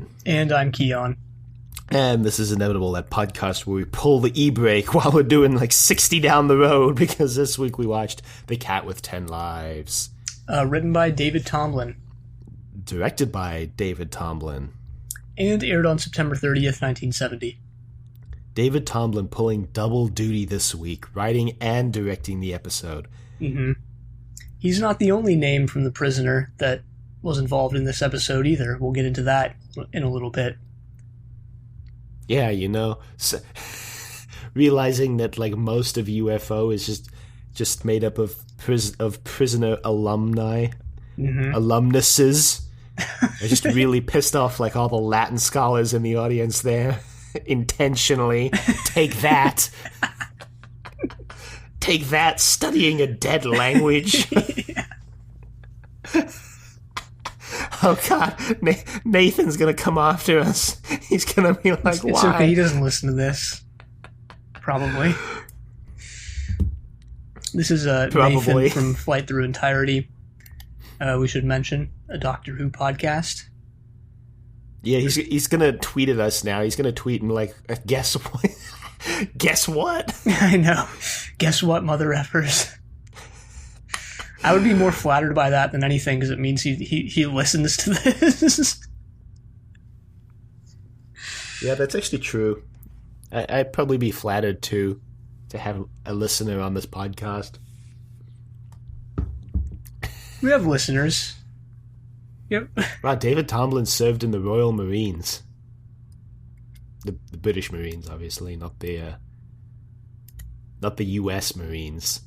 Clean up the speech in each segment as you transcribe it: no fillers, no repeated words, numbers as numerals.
Tomblin. And I'm Keon. And this is Inevitable, that podcast where we pull the e-brake while we're doing like 60 down the road, because this week we watched The Cat with 10 Lives. Written by David Tomblin. Directed by David Tomblin. And aired on September 30th, 1970. David Tomblin pulling double duty this week, writing and directing the episode. Mm-hmm. He's not the only name from The Prisoner that was involved in this episode either. We'll get into that in a little bit. Yeah, you know, realizing that like most of UFO is just made up of prisoner alumni, alumnuses. I just really pissed off like all the Latin scholars in the audience there. Intentionally, take that, studying a dead language. Oh God, Nathan's gonna come after us. He's gonna be like, "Why?" It's okay. He doesn't listen to this. Probably. This is Nathan from Flight Through Entirety. We should mention a Doctor Who podcast. Yeah, he's gonna tweet at us now. He's gonna tweet and like, guess what? Guess what? I know. Guess what, mother effers. I would be more flattered by that than anything, because it means he listens to this. Yeah, that's actually true. I'd probably be flattered too to have a listener on this podcast. We have listeners. Yep. Wow, David Tomblin served in the Royal Marines. The British Marines, obviously, not the U.S. Marines.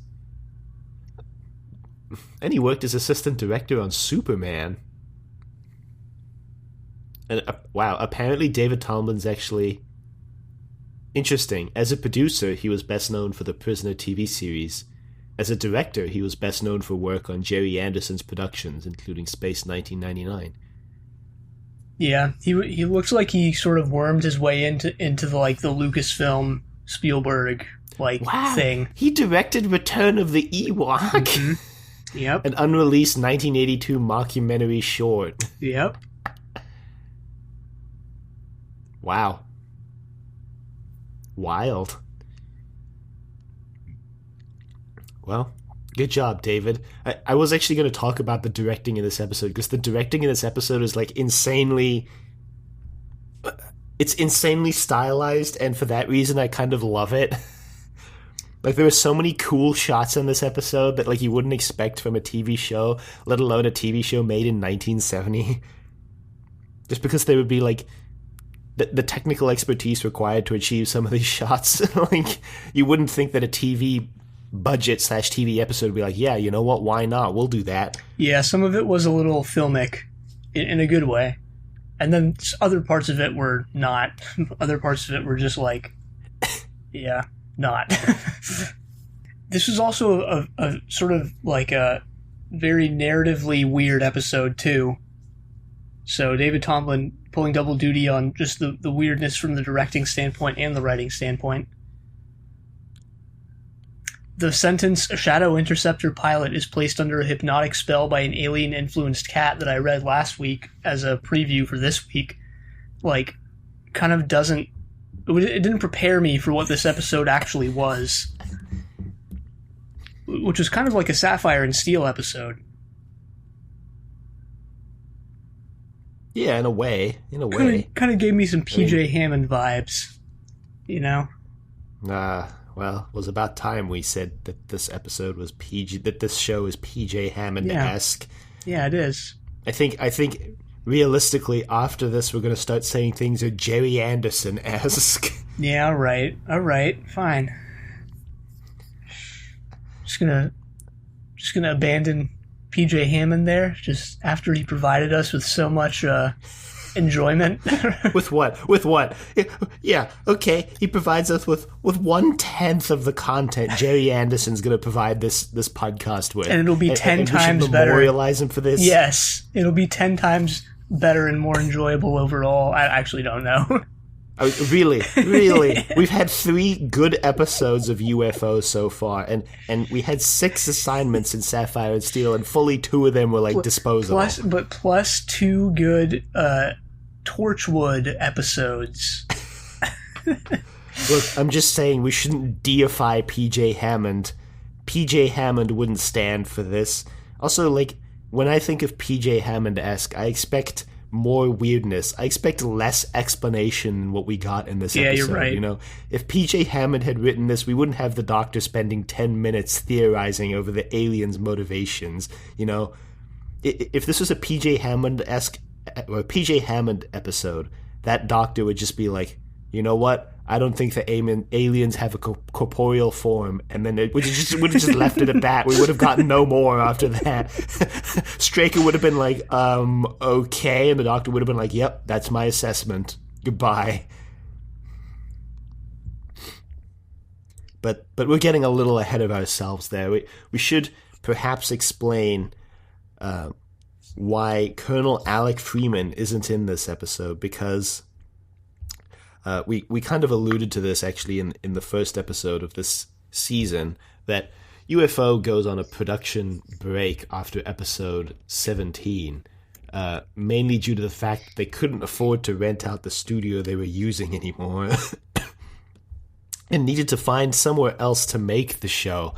And he worked as assistant director on Superman. And wow, apparently David Tomblin's actually interesting. As a producer, he was best known for the Prisoner TV series. As a director, he was best known for work on Jerry Anderson's productions, including Space 1999. Yeah, he looks like he sort of wormed his way into the like the Lucasfilm Spielberg thing. He directed Return of the Ewok. Mm-hmm. Yep. An unreleased 1982 mockumentary short. Yep. Wow. Wild. Well, good job, David. I was actually going to talk about the directing in this episode, because the directing in this episode is like insanely... It's insanely stylized, and for that reason I kind of love it. Like, there are so many cool shots in this episode that, like, you wouldn't expect from a TV show, let alone a TV show made in 1970. Just because there would be, like, the technical expertise required to achieve some of these shots. Like, you wouldn't think that a TV budget / TV episode would be like, yeah, you know what, why not? We'll do that. Yeah, some of it was a little filmic in a good way. And then other parts of it were not. Other parts of it were just like, yeah. Not. This was also a sort of like a very narratively weird episode too. So David Tomblin pulling double duty on just the weirdness from the directing standpoint and the writing standpoint. The sentence, "A Shadow Interceptor pilot is placed under a hypnotic spell by an alien-influenced cat," that I read last week as a preview for this week, like, kind of doesn't... It didn't prepare me for what this episode actually was. Which was kind of like a Sapphire and Steel episode. Yeah, in a way. Kind of gave me some PJ Hammond vibes. You know? Well, it was about time we said that this episode was that this show is PJ Hammond-esque. Yeah, it is. I think realistically, after this, we're going to start saying things are Jerry Anderson-esque. Yeah, all right, fine. Just gonna abandon PJ Hammond there, just after he provided us with so much enjoyment. With what? Yeah, okay. He provides us with 1/10 of the content Jerry Anderson's going to provide this podcast with, and it'll be 10 times we should better. Memorialize him for this. Yes, it'll be 10 times better and more enjoyable overall. I actually don't know. Really, we've had 3 good episodes of UFO so far, and we had 6 assignments in Sapphire and Steel, and fully 2 of them were like disposable. Plus 2 good Torchwood episodes. Look, I'm just saying we shouldn't deify PJ Hammond. PJ Hammond wouldn't stand for this. Also, like, when I think of PJ Hammond-esque, I expect more weirdness. I expect less explanation than what we got in this episode. You're right. You know, if PJ Hammond had written this, we wouldn't have the Doctor spending 10 minutes theorizing over the aliens' motivations. You know, if this was a PJ Hammond-esque or PJ Hammond episode, that Doctor would just be like, you know what? I don't think the aliens have a corporeal form, and then it would have just left it at that. We would have gotten no more after that. Straker would have been like, okay, and the Doctor would have been like, yep, that's my assessment. Goodbye. But we're getting a little ahead of ourselves there. We should perhaps explain why Colonel Alec Freeman isn't in this episode, because we kind of alluded to this actually in the first episode of this season, that UFO goes on a production break after episode 17, mainly due to the fact that they couldn't afford to rent out the studio they were using anymore and needed to find somewhere else to make the show.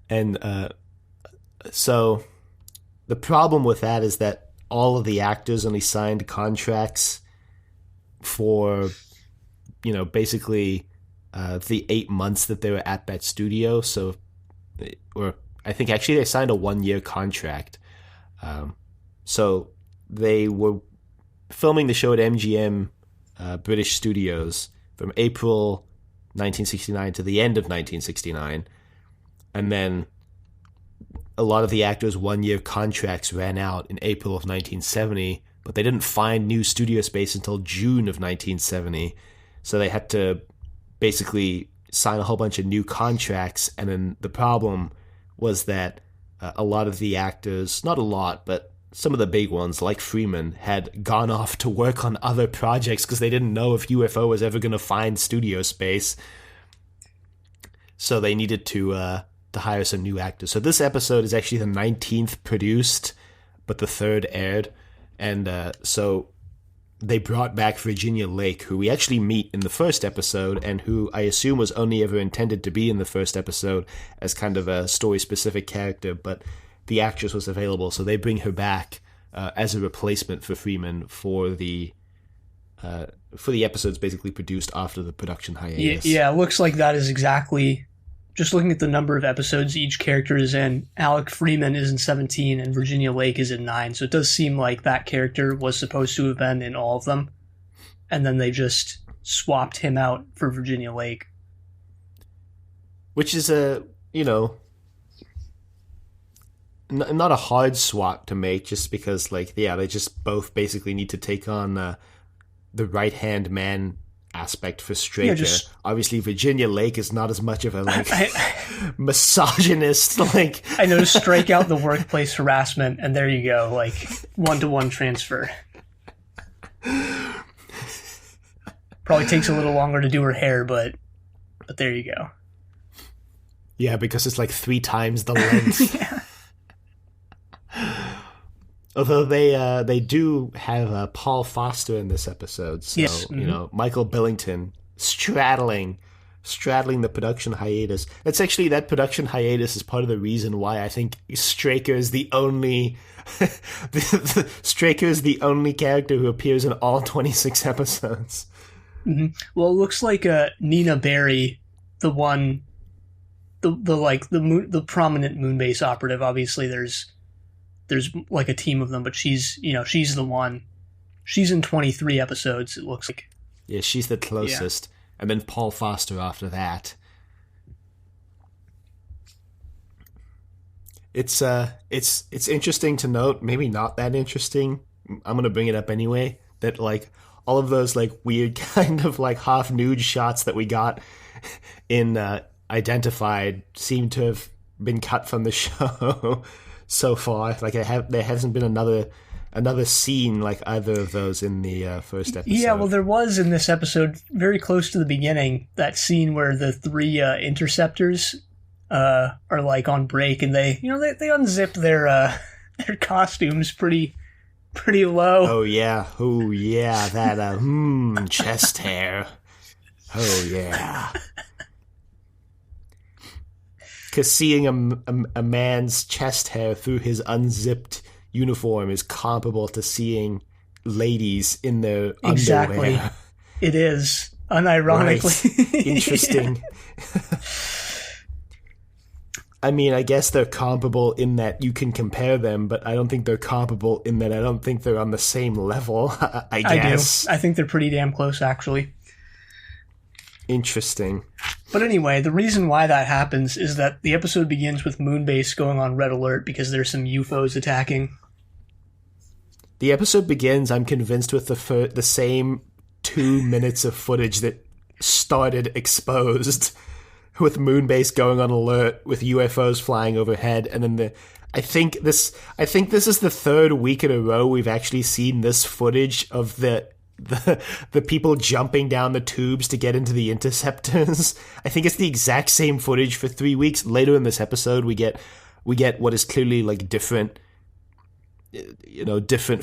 And so the problem with that is that all of the actors only signed contracts for, you know, basically the 8 months that they were at that studio. So, or I think actually they signed a 1-year contract. So they were filming the show at MGM British Studios from April 1969 to the end of 1969. And then a lot of the actors' 1-year contracts ran out in April of 1970, but they didn't find new studio space until June of 1970. So they had to basically sign a whole bunch of new contracts. And then the problem was that a lot of the actors, not a lot, but some of the big ones, like Freeman, had gone off to work on other projects because they didn't know if UFO was ever going to find studio space. So they needed to hire some new actors. So this episode is actually the 19th produced, but the 3rd aired. And so they brought back Virginia Lake, who we actually meet in the first episode, and who I assume was only ever intended to be in the first episode as kind of a story-specific character, but the actress was available, so they bring her back as a replacement for Freeman for the episodes basically produced after the production hiatus. Yeah, it looks like that is exactly... Just looking at the number of episodes each character is in, Alec Freeman is in 17 and Virginia Lake is in 9. So it does seem like that character was supposed to have been in all of them. And then they just swapped him out for Virginia Lake. Which is not a hard swap to make, just because, like, yeah, they just both basically need to take on the right-hand man aspect for Straker. Yeah, obviously Virginia Lake is not as much of a misogynist, like I know, strike out the workplace harassment and there you go, like 1-to-1 transfer. Probably takes a little longer to do her hair, but there you go. Yeah, because it's like 3 times the length. Yeah. Although they do have Paul Foster in this episode, so yes. Mm-hmm. You know, Michael Billington straddling the production hiatus. That's actually, that production hiatus is part of the reason why I think Straker is the only Straker is the only character who appears in all 26 episodes. Mm-hmm. Well, it looks like Nina Barry, the prominent Moonbase operative. Obviously, there's like a team of them, but she's the one. She's in 23 episodes, it looks like. Yeah, she's the closest. Yeah. And then Paul Foster after that. It's interesting to note, maybe not that interesting, I'm going to bring it up anyway, that like all of those like weird kind of like half nude shots that we got in Identified seem to have been cut from the show. So far, like there hasn't been another scene like either of those in the first episode. Yeah, well, there was in this episode, very close to the beginning, that scene where the 3 interceptors are like on break, and they unzip their costumes pretty pretty low. Oh yeah, that chest hair. Oh yeah. Because seeing a man's chest hair through his unzipped uniform is comparable to seeing ladies in their underwear. It is, unironically. Right. Interesting. I mean, I guess they're comparable in that you can compare them, but I don't think they're comparable in that I don't think they're on the same level, I guess. I do. I think they're pretty damn close, actually. Interesting. But anyway, the reason why that happens is that the episode begins with Moonbase going on red alert because there's some UFOs attacking. The episode begins, I'm convinced, with the same 2 minutes of footage that started exposed, with Moonbase going on alert, with UFOs flying overhead, and then I think this is the third week in a row we've actually seen this footage of the people jumping down the tubes to get into the interceptors. I think it's the exact same footage for 3 weeks. Later in this episode, we get what is clearly like different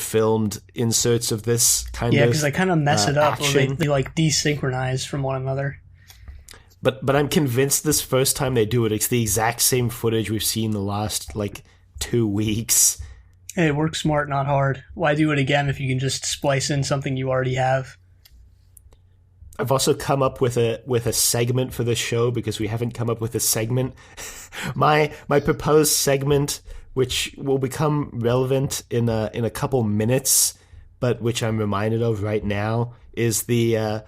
filmed inserts of this kind of yeah, because they kind of mess it up, action. Or they like desynchronize from one another. But I'm convinced this first time they do it, it's the exact same footage we've seen the last, 2 weeks. Hey, work smart, not hard. Why do it again if you can just splice in something you already have? I've also come up with a segment for this show because we haven't come up with a segment. My proposed segment, which will become relevant in a couple minutes, but which I'm reminded of right now, is the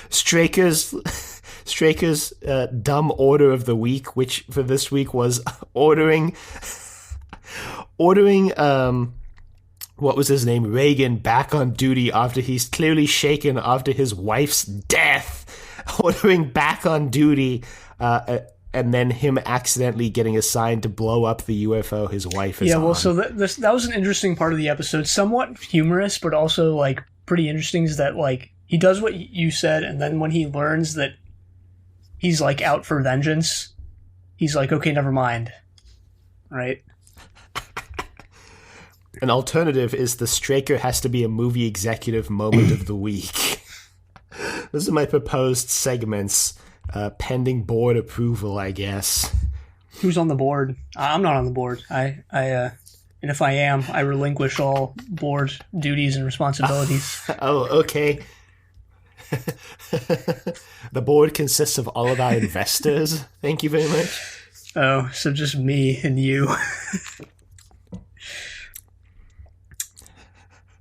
Straker's dumb order of the week, which for this week was ordering what was his name, Reagan, back on duty after he's clearly shaken after his wife's death, ordering back on duty, and then him accidentally getting assigned to blow up the UFO his wife is on. Yeah, well, so that was an interesting part of the episode, somewhat humorous, but also pretty interesting, is that he does what you said, and then when he learns that he's out for vengeance, he's like, okay, never mind, right? An alternative is the Straker has to be a movie executive moment of the week. Those are my proposed segments, pending board approval, I guess. Who's on the board? I'm not on the board. And if I am, I relinquish all board duties and responsibilities. Oh, okay. The board consists of all of our investors. Thank you very much. Oh, so just me and you.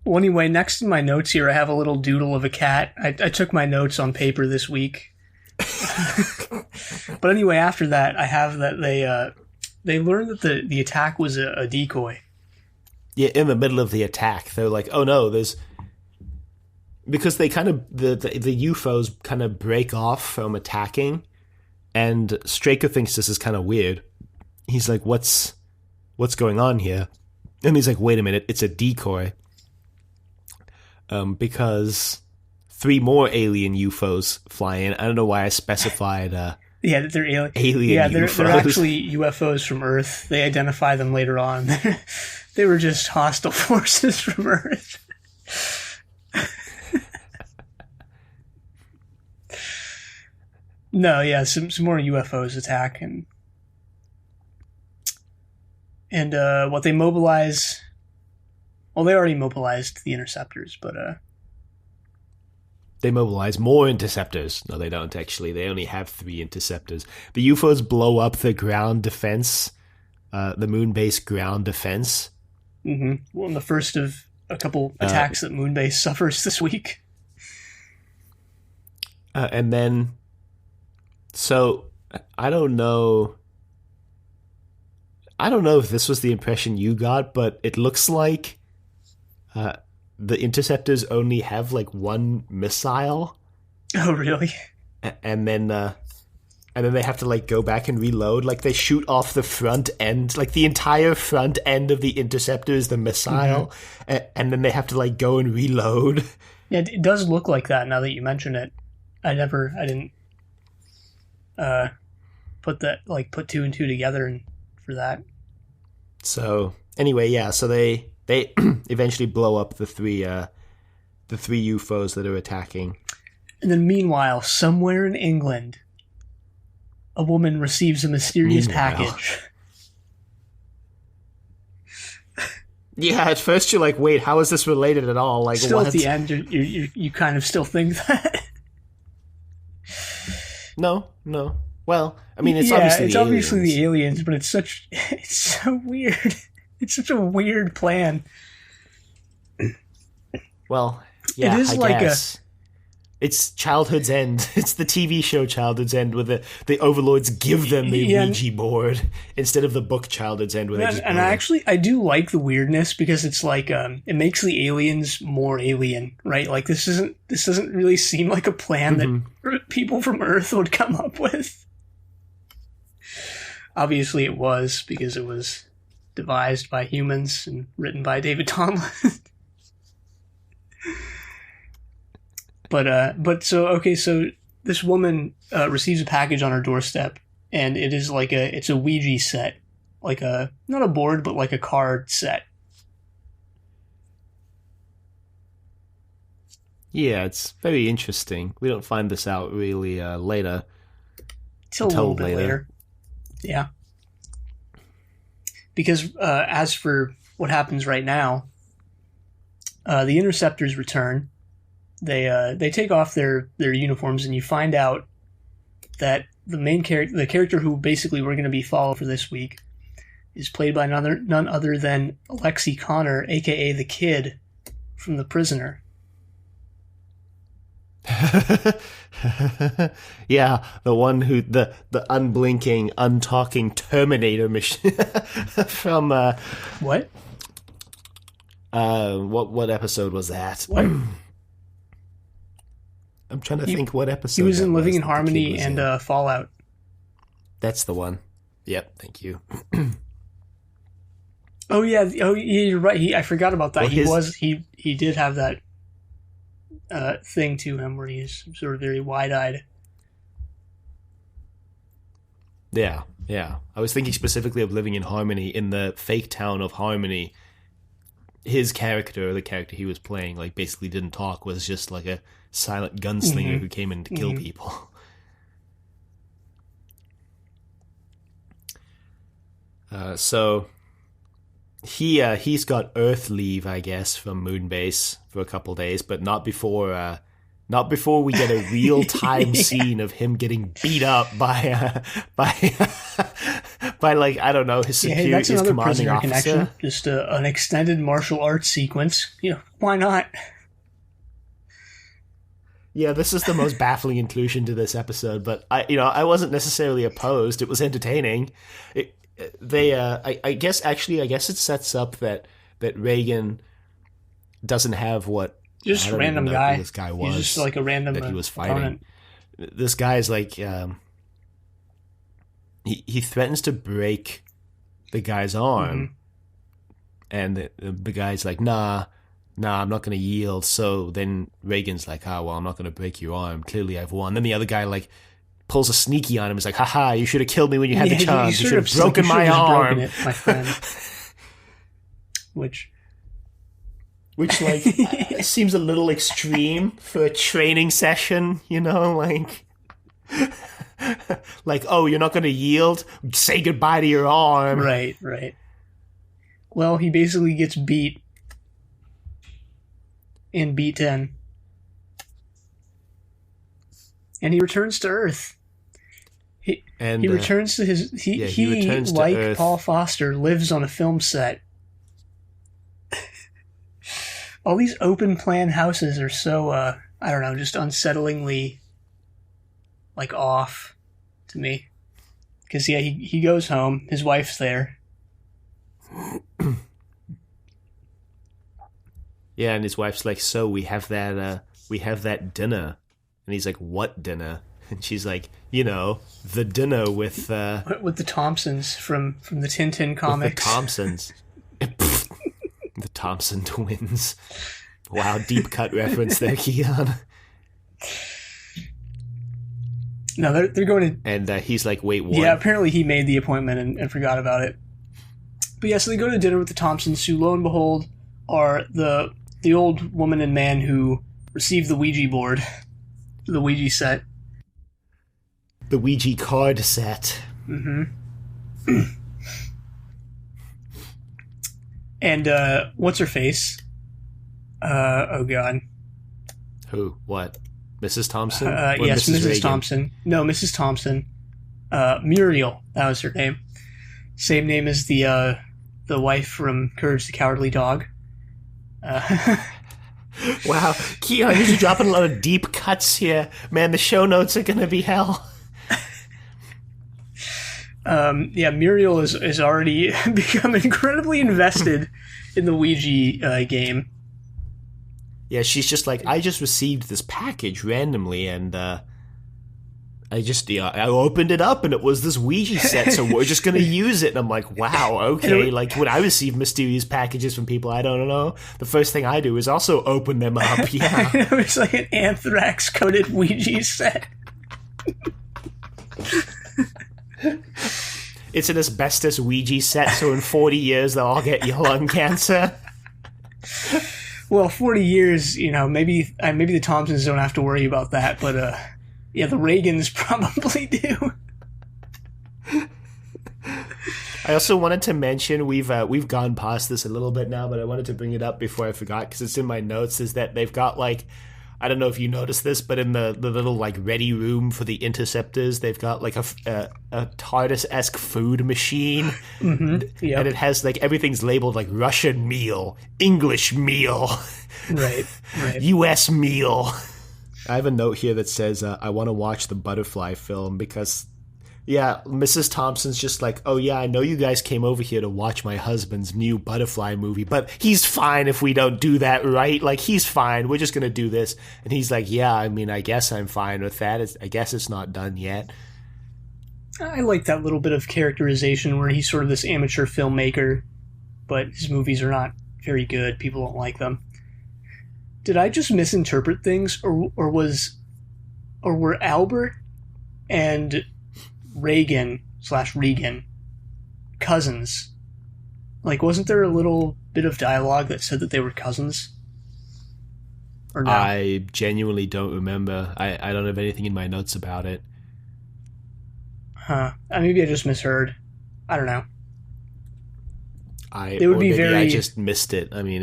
Well, anyway, next in my notes here, I have a little doodle of a cat. I took my notes on paper this week. But anyway, after that, I have that they learned that the attack was a decoy. Yeah, in the middle of the attack, they're like, oh no, because they kind of, the UFOs kind of break off from attacking, and Straker thinks this is kind of weird. He's like, what's going on here? And he's like, wait a minute, it's a decoy. Because 3 more alien UFOs fly in. I don't know why I specified yeah, they're alien. Yeah, they're actually UFOs from Earth. They identify them later on. They were just hostile forces from Earth. No, yeah, some more UFOs attack and what they mobilize. Well, they already mobilized the interceptors, but they mobilize more interceptors. No, they don't actually. They only have 3 interceptors. The UFOs blow up the ground defense, the Moonbase ground defense. Mm-hmm. Well, the first of a couple attacks that Moonbase suffers this week. And then, so I don't know if this was the impression you got, but it looks like the interceptors only have 1 missile. Oh, really? And then they have to go back and reload. They shoot off the front end, the entire front end of the interceptor is the missile, and then they have to go and reload. Yeah, it does look like that now that you mention it. I didn't put 2 and 2 together for that. So anyway, yeah. So they they eventually blow up the three UFOs that are attacking. And then meanwhile, somewhere in England, a woman receives a mysterious package. Yeah, at first you're like, wait, how is this related at all? Like, still what? At the end, you kind of still think that. No. Well, I mean, it's obviously the aliens, but it's so weird. It's such a weird plan. Well, yeah, it is I guess. It's Childhood's End. It's the TV show Childhood's End, where the overlords give them the Ouija board instead of the book Childhood's End. Where I do like the weirdness, because it's like it makes the aliens more alien, right? Like this doesn't really seem like a plan that people from Earth would come up with. Obviously, it was, because it was devised by humans and written by David Tomblin. So this woman receives a package on her doorstep, and it is it's a Ouija set, not a board, but like a card set. Yeah, it's very interesting. We don't find this out really later. Till a little bit later. Yeah. Because as for what happens right now, the interceptors return. They take off their uniforms, and you find out that the character who basically we're going to be following for this week is played by none other than Alexi Connor, aka the Kid from The Prisoner. Yeah, the one who the unblinking, untalking Terminator machine from what? What episode was that? What? I'm trying to think what episode. He was in Living in Harmony and Fallout. That's the one. Yep, thank you. Oh yeah, you're right. I forgot about that. Well, he did have that thing to him where he's sort of very wide-eyed. Yeah. I was thinking specifically of Living in Harmony. In the fake town of Harmony, his character, the character he was playing, like basically didn't talk, was just like a silent gunslinger who came in to kill people. So he's got Earth leave, I guess, from Moonbase for a couple days, but not before we get a real time scene of him getting beat up by like, I don't know, his superior, that's his another commanding Prisoner officer. Connection. Just an extended martial arts sequence. Why not? Yeah, this is the most baffling inclusion to this episode, but I wasn't necessarily opposed. It was entertaining. I guess it sets up that Reagan doesn't have what just random guy. This guy was. He's just like a random that he was fighting. Opponent. This guy's like he threatens to break the guy's arm, and the guy's like, nah, I'm not going to yield. So then Reagan's like, well, I'm not going to break your arm. Clearly I've won. Then the other guy like pulls a sneaky on him. He's like, haha, you should have killed me when you had the chance. You should have broken my arm. It, my friend. Which like seems a little extreme for a training session, like like, oh, you're not going to yield? Say goodbye to your arm. Right. Well, he basically gets beat in B10. And he returns to Earth. He returns to his... He like Earth. Paul Foster, lives on a film set. All these open plan houses are so, I don't know, just unsettlingly, like, off to me. Because, he goes home. His wife's there. Yeah, and his wife's like, so we have that dinner. And he's like, what dinner? And she's like, the dinner with the Thompsons from the Tintin comics. The Thompsons. The Thompson twins. Wow, deep cut reference there, Keon. No, they're going to... And he's like, wait, what? Yeah, apparently he made the appointment and forgot about it. But yeah, so they go to dinner with the Thompsons, who, lo and behold, are the old woman and man who received the Ouija board, the Ouija set. The Ouija card set. Mm-hmm. And what's her face? Oh god. Who? What? Mrs. Thompson? Yes, Mrs. Reagan? Thompson. No, Mrs. Thompson. Muriel. That was her name. Same name as the wife from Courage the Cowardly Dog. Wow, Keon, you're just dropping a lot of deep cuts here. Man, the show notes are gonna be hell. Muriel is already become incredibly invested in the Ouija game. Yeah, she's just like, I just received this package randomly, and I opened it up, and it was this Ouija set, so we're just gonna use it. And I'm like, wow, okay. Like, when I receive mysterious packages from people I don't know, the first thing I do is also open them up. Yeah, it's like an anthrax-coated Ouija set. It's an asbestos Ouija set, so in 40 years they'll all get lung cancer. Well, 40 years, maybe the Thompsons don't have to worry about that, but the Reagans probably do. I also wanted to mention, we've gone past this a little bit now, but I wanted to bring it up before I forgot because it's in my notes, is that they've got, like, I don't know if you noticed this, but in the little, like, ready room for the interceptors, they've got, like, a TARDIS-esque food machine. Mm-hmm. Yep. And it has, like, everything's labeled, like, Russian meal, English meal, right. U.S. meal. I have a note here that says, I want to watch the Butterfly film because, yeah, Mrs. Thompson's just like, oh, yeah, I know you guys came over here to watch my husband's new Butterfly movie, but he's fine if we don't do that, right? Like, he's fine. We're just going to do this. And he's like, yeah, I mean, I guess I'm fine with that. I guess it's not done yet. I like that little bit of characterization where he's sort of this amateur filmmaker, but his movies are not very good. People don't like them. Did I just misinterpret things, or were Albert and Regan cousins? Like, wasn't there a little bit of dialogue that said that they were cousins? Or no? I genuinely don't remember. I don't have anything in my notes about it. Huh. Maybe I just misheard. I don't know. Maybe I just missed it. I mean,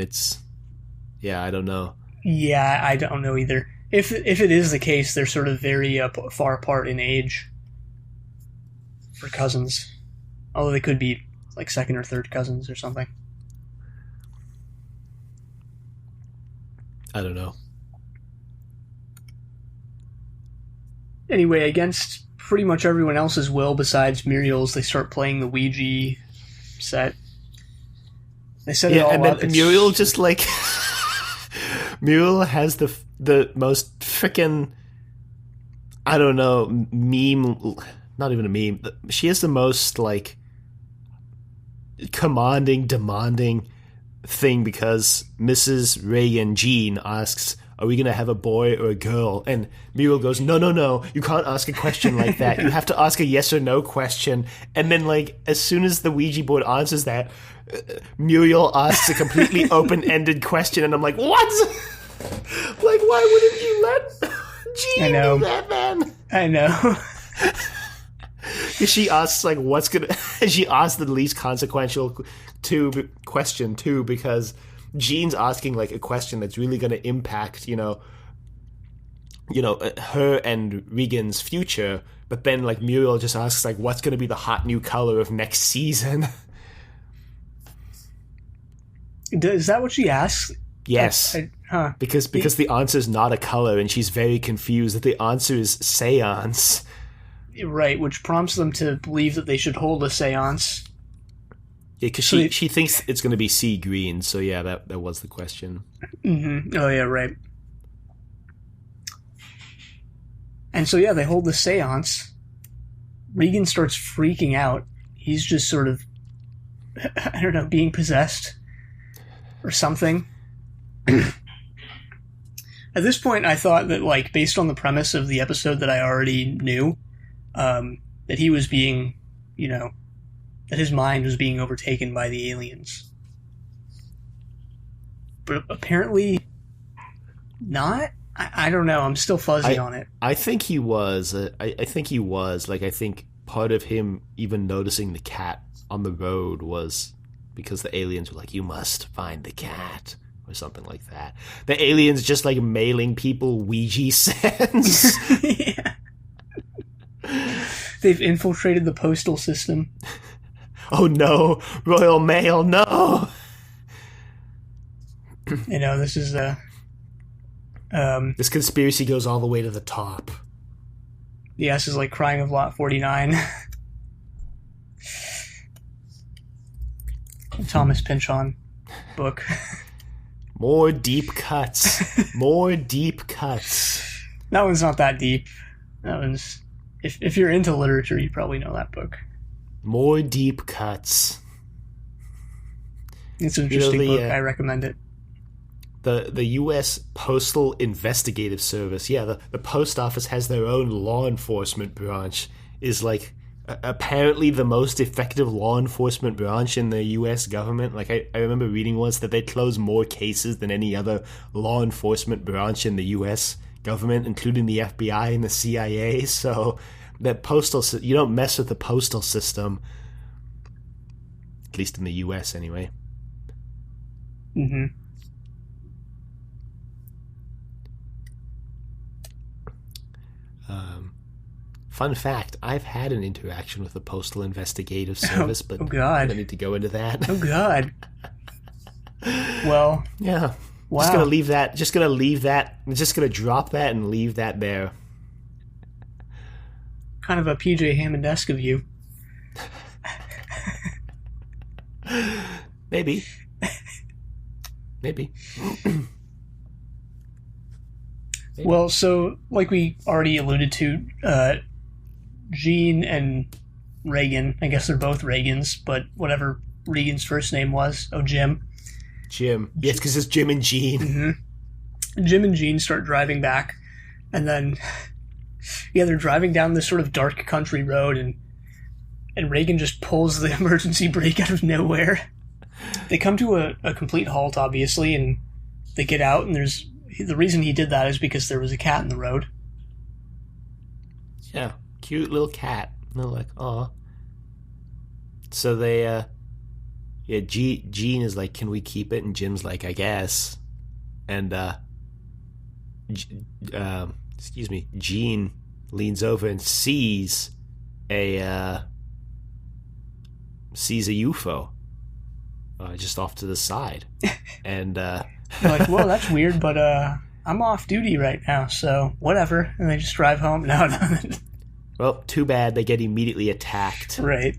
I don't know. Yeah, I don't know either. If it is the case, they're sort of very far apart in age for cousins. Although they could be like second or third cousins or something. I don't know. Anyway, against pretty much everyone else's will besides Muriel's, they start playing the Ouija set. They set it all and up. Then Muriel just like... Muriel has the most frickin', I don't know, meme, not even a meme. She has the most, like, commanding, demanding thing because Mrs. Reagan, Jean, asks, are we going to have a boy or a girl? And Muriel goes, no, you can't ask a question like that. You have to ask a yes or no question. And then, like, as soon as the Ouija board answers that, Muriel asks a completely open-ended question, and I'm like, what? Like, why wouldn't you let Jean do that, man? I know. Because she asks, like, she asks the least consequential question, too, because Jean's asking, like, a question that's really going to impact, her and Regan's future, but then, like, Muriel just asks, like, what's going to be the hot new color of next season? Is that what she asks? Yes. Because the answer is not a color, and she's very confused that the answer is seance. Right, which prompts them to believe that they should hold a seance. Yeah, because she thinks it's going to be sea green, so yeah, that was the question. Mm-hmm. Oh, yeah, right. And so, yeah, they hold the seance. Regan starts freaking out. He's just sort of, I don't know, being possessed or something. At this point, I thought that, like, based on the premise of the episode that I already knew, that he was being, that his mind was being overtaken by the aliens. but apparently not. I don't know. I'm still fuzzy on it. I think he was. I think he was. Like, I think part of him even noticing the cat on the road was because the aliens were like, you must find the cat, or something like that. The aliens just, like, mailing people Ouija sends. Yeah. They've infiltrated the postal system. Oh, no. Royal Mail, no! You know, this is this conspiracy goes all the way to the top. the S is like crying of Lot 49. Thomas Pynchon book. More deep cuts. More deep cuts. That one's not that deep. That one's... If you're into literature, you probably know that book. More deep cuts. It's an interesting book. I recommend it. The U.S. Postal Investigative Service, yeah, the post office has their own law enforcement branch, is like apparently the most effective law enforcement branch in the U.S. government. Like, I remember reading once that they close more cases than any other law enforcement branch in the U.S. government, including the FBI and the CIA. So that you don't mess with the postal system, at least in the U.S. anyway. Mm-hmm. Fun fact, I've had an interaction with the Postal Investigative Service, but oh God. I don't need to go into that. Oh God. Well, yeah. Wow. Just gonna drop that and leave that there. Kind of a PJ Hammond-esque of you. Maybe. Maybe. Well, so, like we already alluded to, Gene and Reagan, I guess they're both Reagans, but whatever Reagan's first name was. Oh, Jim. Jim. Yes, because it's Jim and Gene. Mm-hmm. Jim and Gene start driving back, and then, yeah, they're driving down this sort of dark country road, and Reagan just pulls the emergency brake out of nowhere. They come to a complete halt, obviously, and they get out, and the reason he did that is because there was a cat in the road. Yeah, cute little cat. And they're like, aw. So they, Gene is like, can we keep it? And Jim's like, I guess. And, Gene leans over and sees a UFO just off to the side. And, They're like, well, that's weird, but I'm off duty right now, so whatever. And they just drive home. No. Well, too bad. They get immediately attacked. Right.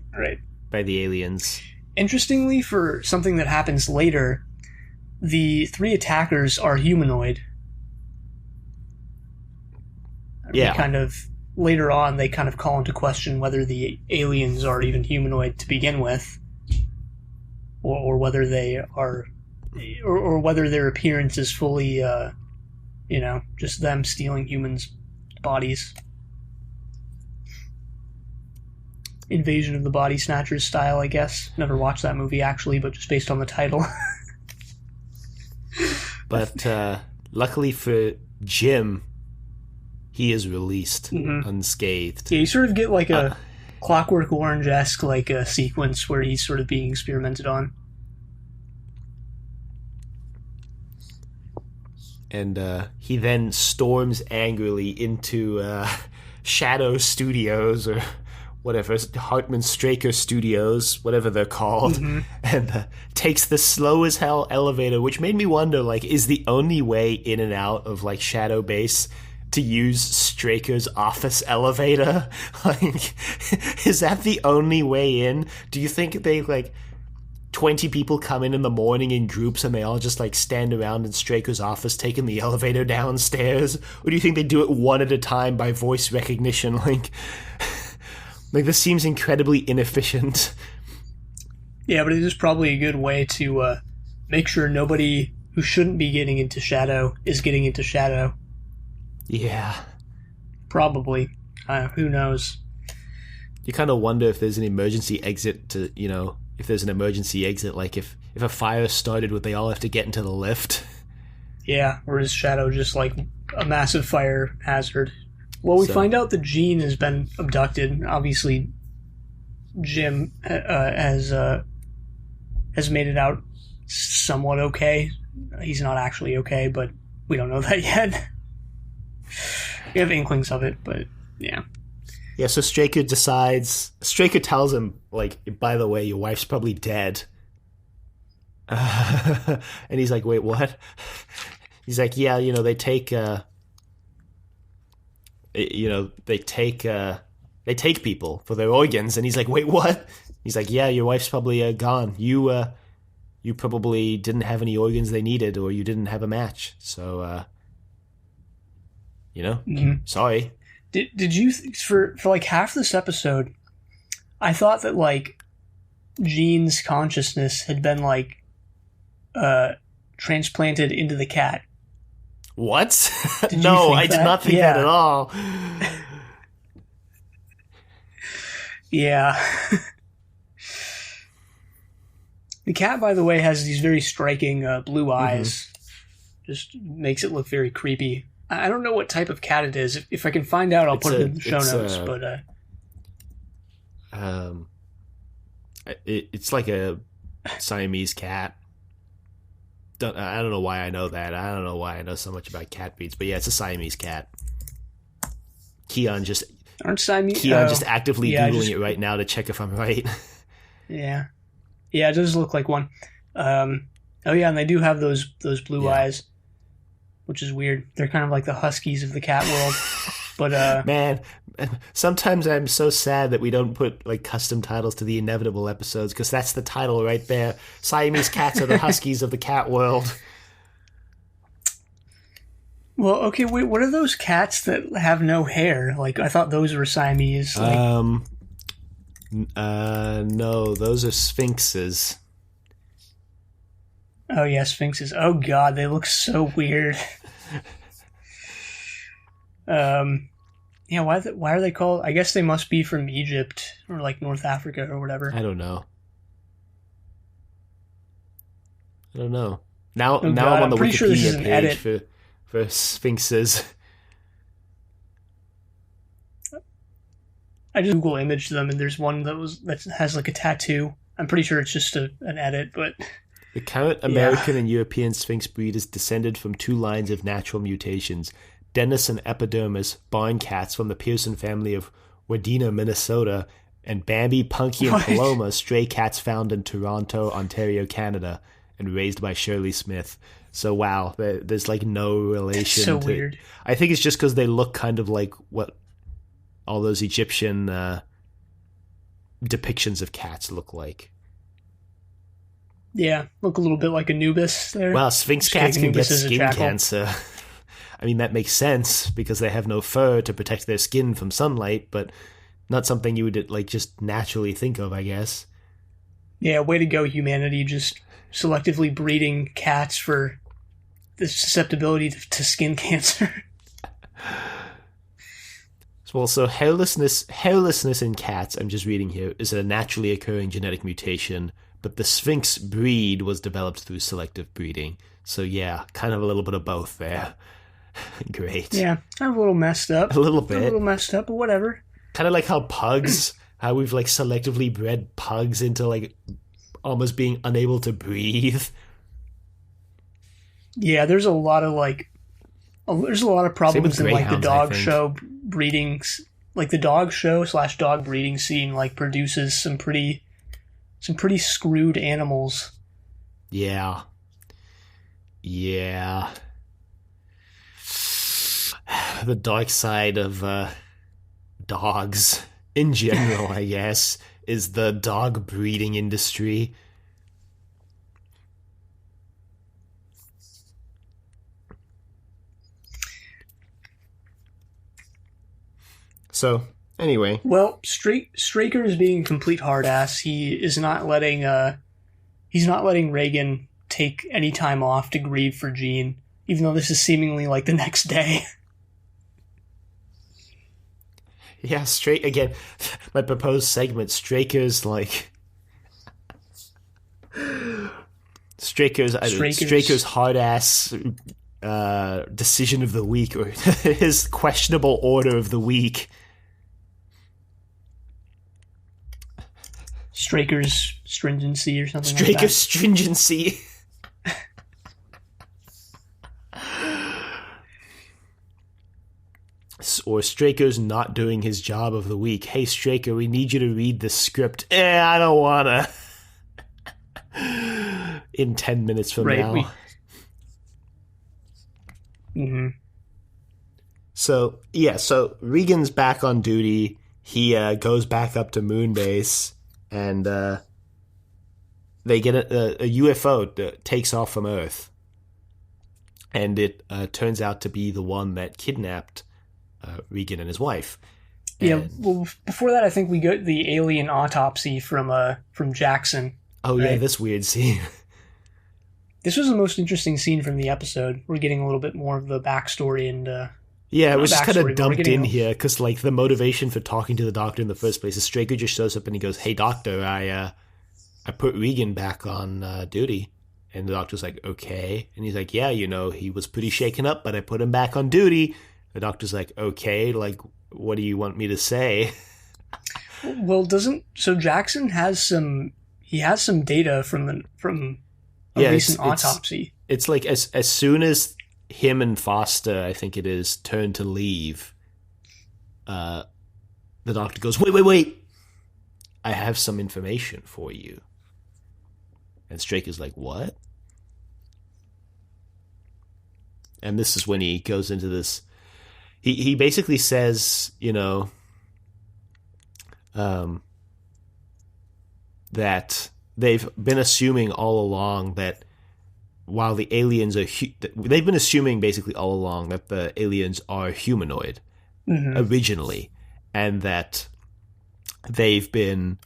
By the aliens. Interestingly, for something that happens later, the three attackers are humanoid. Yeah. Later on, they kind of call into question whether the aliens are even humanoid to begin with, or whether they are... Or whether their appearance is fully, just them stealing humans' bodies. Invasion of the Body Snatchers style, I guess. Never watched that movie, actually, but just based on the title. But luckily for Jim, he is released unscathed. Yeah, you sort of get like a Clockwork Orange-esque like a sequence where he's sort of being experimented on. And he then storms angrily into Shadow Studios, or whatever, Hartman Straker Studios, whatever they're called, and takes the slow as hell elevator, which made me wonder, like, is the only way in and out of, like, Shadow Base to use Straker's office elevator? Like, is that the only way in? Do you think they, like... 20 people come in the morning in groups and they all just like stand around in Straker's office taking the elevator downstairs? Or do you think they do it one at a time by voice recognition? Like this seems incredibly inefficient. Yeah, but it is probably a good way to make sure nobody who shouldn't be getting into Shadow is getting into Shadow. Yeah. Probably. Who knows? You kind of wonder if there's an emergency exit to, if there's an emergency exit, like if if a fire started, would they all have to get into the lift? Yeah, or is Shadow just like a massive fire hazard? Well, we find out that Jean has been abducted. Obviously, Jim has made it out somewhat okay. He's not actually okay, but we don't know that yet. We have inklings of it, but yeah. Yeah, so Straker tells him, like, by the way, your wife's probably dead. And he's like, wait, what? He's like, yeah, they take people for their organs. And he's like, wait, what? He's like, yeah, your wife's probably gone. You probably didn't have any organs they needed, or you didn't have a match. So, sorry. Did you for like half this episode, I thought that like Jean's consciousness had been like transplanted into the cat. What? No, I did not think that at all. Yeah. The cat, by the way, has these very striking blue eyes. Just makes it look very creepy. I don't know what type of cat it is. If I can find out, I'll put it in the show notes. It's like a Siamese cat. I don't know why I know that. I don't know why I know so much about cat breeds, but yeah, it's a Siamese cat. Keon just actively Googling it right now to check if I'm right. Yeah, it does look like one. And they do have those blue eyes, which is weird. They're kind of like the Huskies of the cat world. But man, sometimes I'm so sad that we don't put like custom titles to the inevitable episodes, because that's the title right there. Siamese cats are the Huskies of the cat world. Well, okay, wait, what are those cats that have no hair? Like, I thought those were Siamese. No, those are sphinxes. Oh yeah, sphinxes. Oh god, they look so weird. Why are they called? I guess they must be from Egypt or like North Africa or whatever. I don't know. Now I'm on the Wikipedia page for sphinxes. I just Google imaged them, and there's one that has like a tattoo. I'm pretty sure it's just an edit, but the current American and European sphinx breed is descended from two lines of natural mutations: Dennis and Epidermis, barn cats from the Pearson family of Wadena, Minnesota, and Bambi, Punky, and Paloma, stray cats found in Toronto, Ontario, Canada, and raised by Shirley Smith. So wow, there's like no relation. So weird. I think it's just because they look kind of like what all those Egyptian depictions of cats look like. Yeah, look a little bit like Anubis there. Well, sphinx cats can get skin cancer. I mean, that makes sense because they have no fur to protect their skin from sunlight, but not something you would like just naturally think of, I guess. Yeah, way to go, humanity, just selectively breeding cats for the susceptibility to skin cancer. Well, so hairlessness in cats, I'm just reading here, is a naturally occurring genetic mutation, but the Sphinx breed was developed through selective breeding. So yeah, kind of a little bit of both there. Great. Yeah, I'm a little messed up. A little bit. A little messed up, but whatever. Kind of like how how we've like selectively bred pugs into like almost being unable to breathe. Yeah, there's a lot of problems in like the dog show breeding, like the dog show / dog breeding scene like produces some pretty screwed animals. Yeah. The dark side of dogs in general, I guess, is the dog breeding industry. So, anyway. Well, Straker is being a complete hard ass. He is not letting Reagan take any time off to grieve for Jean, even though this is seemingly like the next day. Yeah, again, my proposed segment, Straker's like Straker's hard-ass decision of the week, or his questionable order of the week. Straker's stringency or something like that. Straker's stringency. Or Straker's not doing his job of the week. Hey, Straker, we need you to read the script. I don't wanna. In 10 minutes from now. Mm-hmm. So Regan's back on duty. He goes back up to Moonbase, and they get a UFO that takes off from Earth. And it turns out to be the one that kidnapped Regan and his wife. And well, before that, I think we got the alien autopsy from Jackson. Oh, right? Yeah, this weird scene. This was the most interesting scene from the episode. We're getting a little bit more of the backstory and... yeah, it was just kind of dumped in here, because like the motivation for talking to the doctor in the first place is Straker just shows up and he goes, "Hey, doctor, I put Regan back on duty." And the doctor's like, "Okay." And he's like, "Yeah, he was pretty shaken up, but I put him back on duty." The doctor's like, "Okay, like, what do you want me to say?" Well, Jackson has some data from a recent autopsy. It's like as soon as him and Foster, I think it is, turn to leave, the doctor goes, wait, I have some information for you. And Straker's like, what? And this is when he goes into this. He basically says, that they've been assuming all along that while the aliens are... they've been assuming basically all along that the aliens are humanoid originally, and that they've been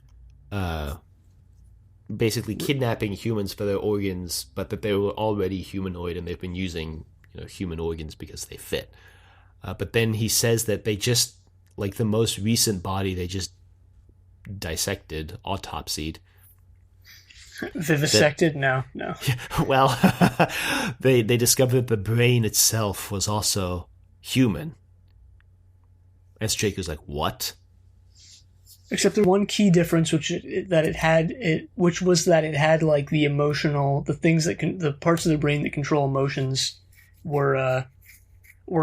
basically kidnapping humans for their organs, but that they were already humanoid and they've been using human organs because they fit. But then he says that they just, like the most recent body, they just dissected, autopsied. Vivisected? No. Well, they discovered that the brain itself was also human. And Straker's like, what? Except the one key difference, which was that it had like the emotional, the things that the parts of the brain that control emotions were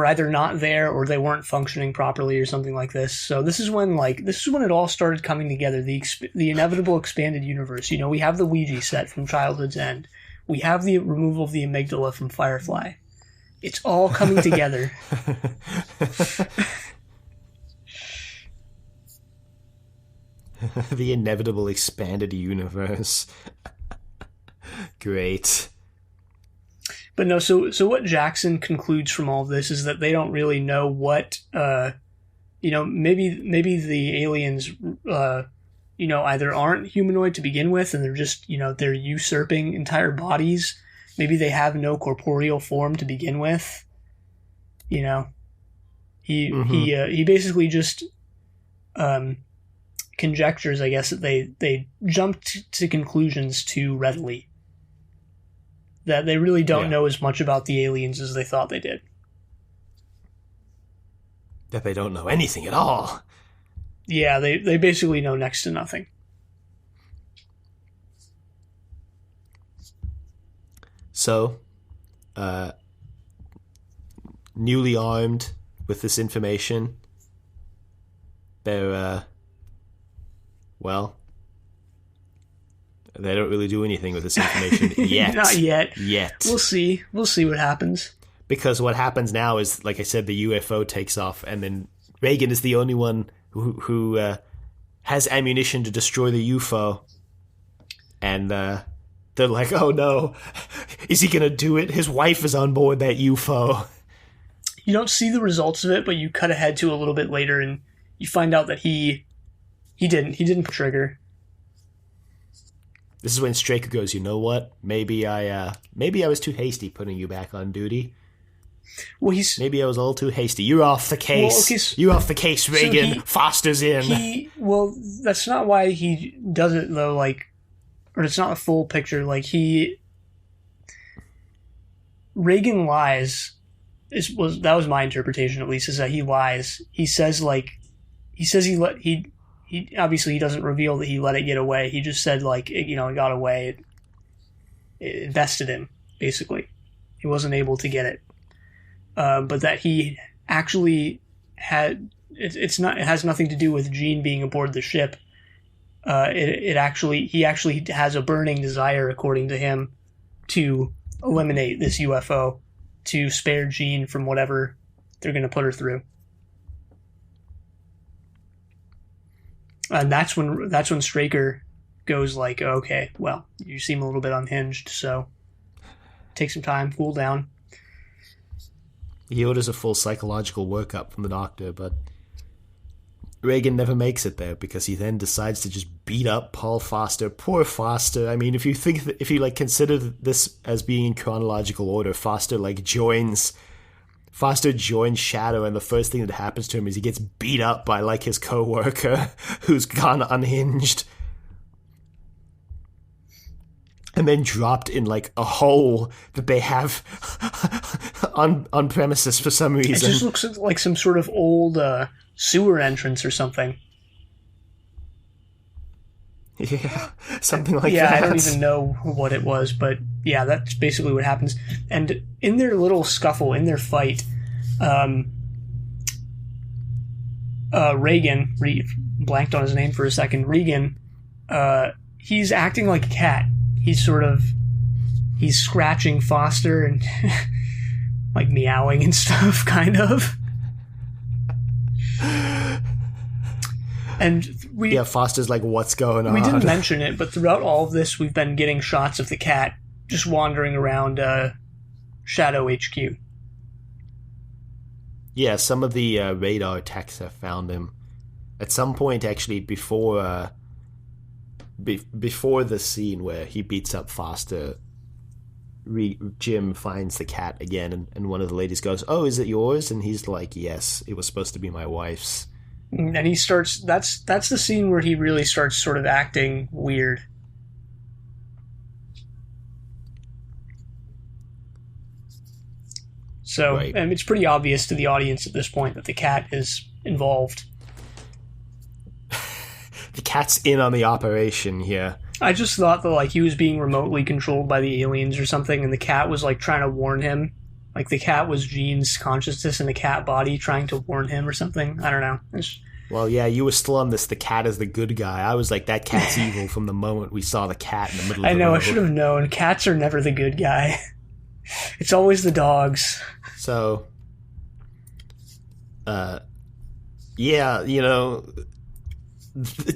either not there or they weren't functioning properly or something like this. So this is when it all started coming together. The inevitable expanded universe. We have the Ouija set from Childhood's End. We have the removal of the amygdala from Firefly. It's all coming together. The inevitable expanded universe. Great. But no, so what Jackson concludes from all of this is that they don't really know what, maybe the aliens, either aren't humanoid to begin with, and they're just, they're usurping entire bodies. Maybe they have no corporeal form to begin with. He basically just conjectures, I guess, that they jumped to conclusions too readily. That they really don't know as much about the aliens as they thought they did. That they don't know anything at all. Yeah, they basically know next to nothing. So, newly armed with this information, they're, they don't really do anything with this information yet. Not yet. Yet. We'll see. We'll see what happens. Because what happens now is, like I said, the UFO takes off, and then Regan is the only one who has ammunition to destroy the UFO. And they're like, oh no, is he going to do it? His wife is on board that UFO. You don't see the results of it, but you cut ahead to a little bit later, and you find out that he didn't trigger. This is when Straker goes, you know what? Maybe I was too hasty putting you back on duty. Well, maybe I was a little too hasty. You're off the case. Well, okay, you're off the case, Regan. So Foster's in. That's not why he does it though. Or it's not a full picture. Like he Reagan lies. That was my interpretation, at least, is that he lies. He says he obviously he doesn't reveal that he let it get away. He just said it got away. It invested him, basically. He wasn't able to get it, but that he actually had. It has nothing to do with Gene being aboard the ship. He actually has a burning desire, according to him, to eliminate this UFO, to spare Jean from whatever they're going to put her through. And that's when Straker goes like, okay, well, you seem a little bit unhinged, so take some time, cool down. He orders a full psychological workup from the doctor, but Reagan never makes it there because he then decides to just beat up Paul Foster. Poor Foster. I mean, if you consider this as being in chronological order, Foster joins Shadow, and the first thing that happens to him is he gets beat up by his co-worker who's gone unhinged, and then dropped in a hole that they have on premises for some reason. It just looks like some sort of old sewer entrance or something. Yeah, something like that. Yeah, I don't even know what it was, but yeah, that's basically what happens. And in their little scuffle, in their fight, Reagan, blanked on his name for a second, Regan, he's acting like a cat. He's scratching Foster and meowing and stuff, kind of. And Foster's what's going on? We didn't mention it, but throughout all of this, we've been getting shots of the cat just wandering around Shadow HQ. Yeah, some of the radar techs have found him. At some point, actually, before the scene where he beats up Foster, Jim finds the cat again, and one of the ladies goes, "Oh, is it yours?" And he's like, "Yes, it was supposed to be my wife's." And he starts. That's the scene where he really starts sort of acting weird. So, right. And it's pretty obvious to the audience at this point that the cat is involved. The cat's in on the operation here. I just thought that he was being remotely controlled by the aliens or something, and the cat was trying to warn him. The cat was Gene's consciousness in a cat body trying to warn him or something. I don't know. Well, yeah, you were still on this. The cat is the good guy. I was like, that cat's evil from the moment we saw the cat in the middle of the road. I know, I should have known. Cats are never the good guy. It's always the dogs. So, yeah,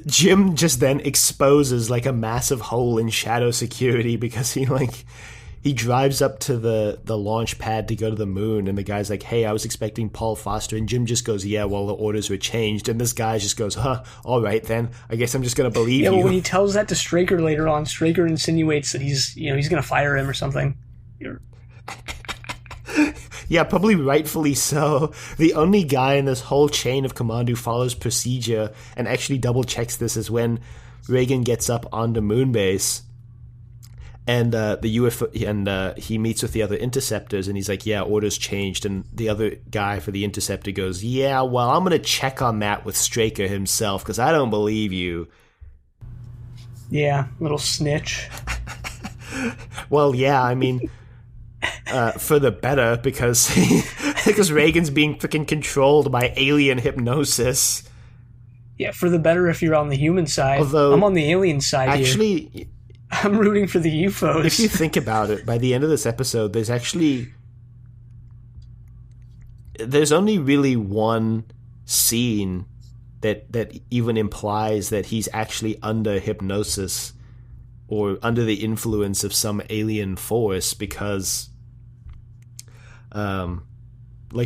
Jim just then exposes a massive hole in Shadow security because he drives up to the launch pad to go to the moon, and the guy's like, "Hey, I was expecting Paul Foster," and Jim just goes, "Yeah, well, the orders were changed," and this guy just goes, "Huh, all right then, I guess I'm just gonna believe you." Yeah, well, when he tells that to Straker later on, Straker insinuates that he's gonna fire him or something. Yeah, probably rightfully so. The only guy in this whole chain of command who follows procedure and actually double checks this is when Reagan gets up onto Moonbase, and the UFO, and he meets with the other interceptors, and he's like, "Yeah, orders changed." And the other guy for the interceptor goes, "Yeah, well, I'm gonna check on that with Straker himself because I don't believe you." Yeah, little snitch. Well, yeah, I mean. For the better, because Reagan's being freaking controlled by alien hypnosis. Yeah, for the better if you're on the human side. Although, I'm on the alien side actually, here. I'm rooting for the UFOs. If you think about it, by the end of this episode, there's only really one scene that even implies that he's actually under hypnosis or under the influence of some alien force, because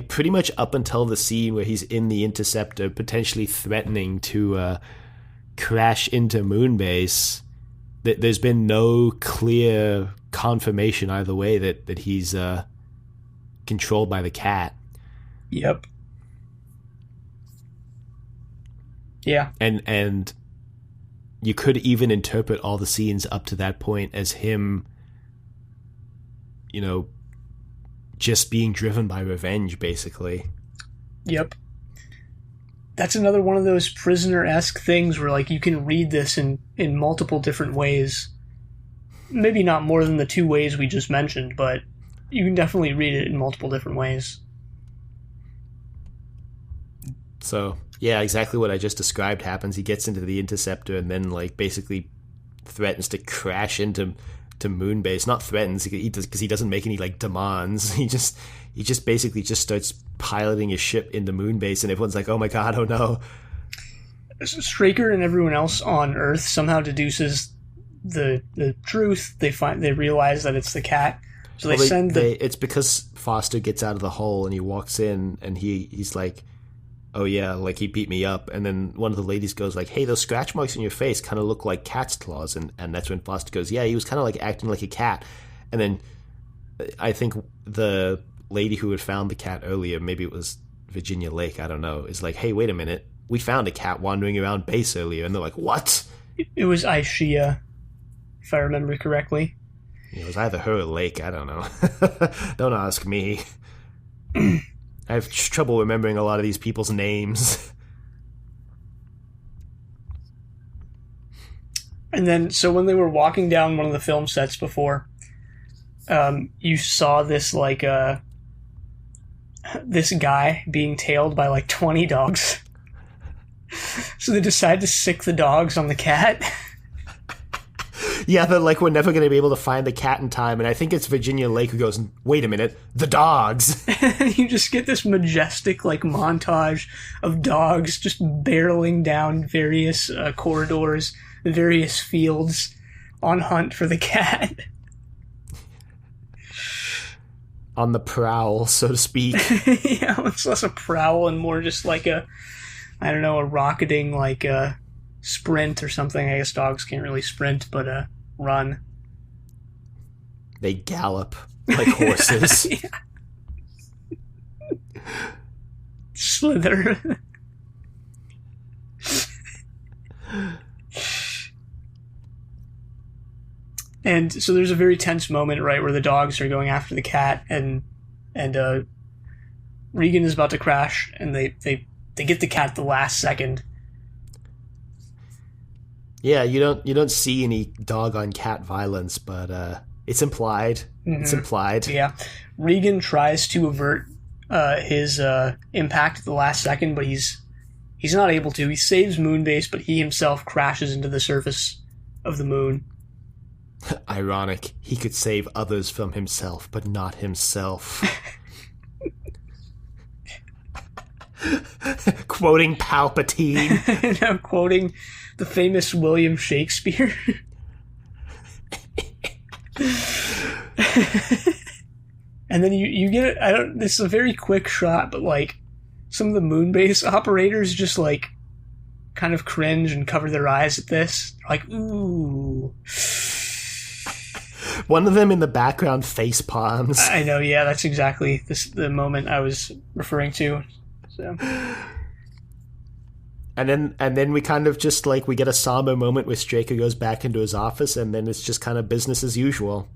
pretty much up until the scene where he's in the interceptor potentially threatening to crash into Moonbase, there's been no clear confirmation either way that he's controlled by the cat. Yep. Yeah. And you could even interpret all the scenes up to that point as him, just being driven by revenge, basically. Yep. That's another one of those prisoner-esque things where, like, you can read this in multiple different ways. Maybe not more than the two ways we just mentioned, but you can definitely read it in multiple different ways. So, yeah, exactly what I just described happens. He gets into the interceptor and then, like, basically threatens to crash into Moonbase. Not threatens, because he doesn't make any, like, demands. He just basically just starts piloting his ship into Moonbase, and everyone's like, oh my god, oh no. Straker and everyone else on Earth somehow deduces the truth. They realize that it's the cat. So it's because Foster gets out of the hole and he walks in and he's like, oh yeah, like he beat me up. And then one of the ladies goes like, hey, those scratch marks in your face kind of look like cat's claws. And that's when Foster goes, yeah, he was kind of like acting like a cat. And then I think the lady who had found the cat earlier, maybe it was Virginia Lake, I don't know, is like, hey, wait a minute, we found a cat wandering around base earlier. And they're like, what? It was Aishia, if I remember correctly. It was either her or Lake, I don't know. Don't ask me. I have trouble remembering a lot of these people's names. And then, so when they were walking down one of the film sets before, you saw this, like, this guy being tailed by, like, 20 dogs. So they decide to sick the dogs on the cat. Yeah, they're like, we're never going to be able to find the cat in time. And I think it's Virginia Lake who goes, wait a minute, the dogs. You just get this majestic, like, montage of dogs just barreling down various corridors, various fields, on hunt for the cat. On the prowl, so to speak. Yeah, it's less a prowl and more just like a rocketing, like, a sprint or something. I guess dogs can't really sprint, but run. They gallop like horses. Slither. And so there's a very tense moment, right, where the dogs are going after the cat, and Regan is about to crash, and they get the cat at the last second. Yeah, you don't see any dog on cat violence, but it's implied. Mm-hmm. It's implied. Yeah, Regan tries to avert his impact at the last second, but he's not able to. He saves Moonbase, but he himself crashes into the surface of the moon. Ironic. He could save others from himself, but not himself. Quoting Palpatine. No, quoting the famous William Shakespeare. And then you get it. This is a very quick shot, but, like, some of the Moonbase operators just, like, kind of cringe and cover their eyes at this. They're like, ooh. One of them in the background face palms. I know, yeah, that's exactly the moment I was referring to. So. And then we kind of just, like, we get a somber moment where Straker goes back into his office, and then it's just kind of business as usual.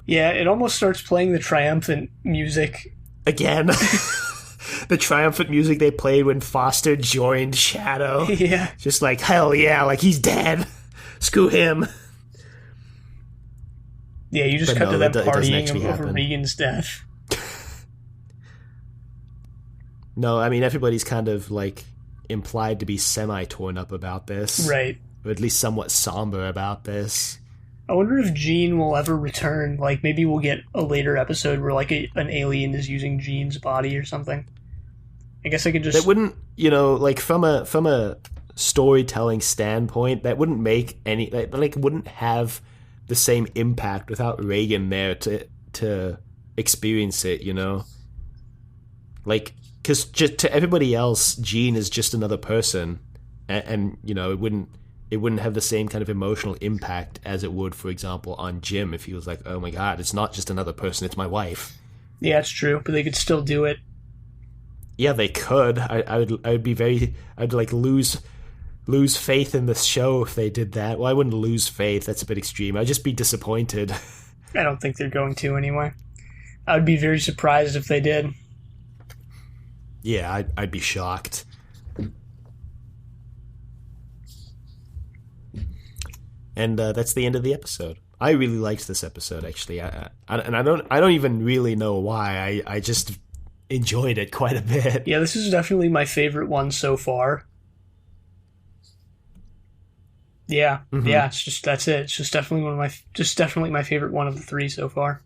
Yeah, it almost starts playing the triumphant music. Again. The triumphant music they played when Foster joined Shadow. Yeah. Just like, hell yeah, like, he's dead. Screw him. Yeah, you just cut to them partying over Regan's death. No, I mean, everybody's kind of, like, implied to be semi-torn up about this. Right. Or at least somewhat somber about this. I wonder if Jean will ever return. Like, maybe we'll get a later episode where, like, an alien is using Jean's body or something. I guess I could just... That wouldn't, like, from a storytelling standpoint, that wouldn't make any... Like, wouldn't have the same impact without Regan there to experience it, you know? Like, because just to everybody else, Jean is just another person, and you know, it wouldn't have the same kind of emotional impact as it would, for example, on Jim if he was like, oh my god, it's not just another person, it's my wife. Yeah, it's true, but they could still do it. Yeah, they could. I'd like lose faith in the show if they did that. Well, I wouldn't lose faith. That's a bit extreme. I'd just be disappointed. I don't think they're going to anyway. I would be very surprised if they did. Yeah, I'd be shocked. And that's the end of the episode. I really liked this episode, actually. I don't even really know why. I just enjoyed it quite a bit. Yeah, this is definitely my favorite one so far. Yeah, yeah. It's just that's it. It's just definitely definitely my favorite one of the three so far.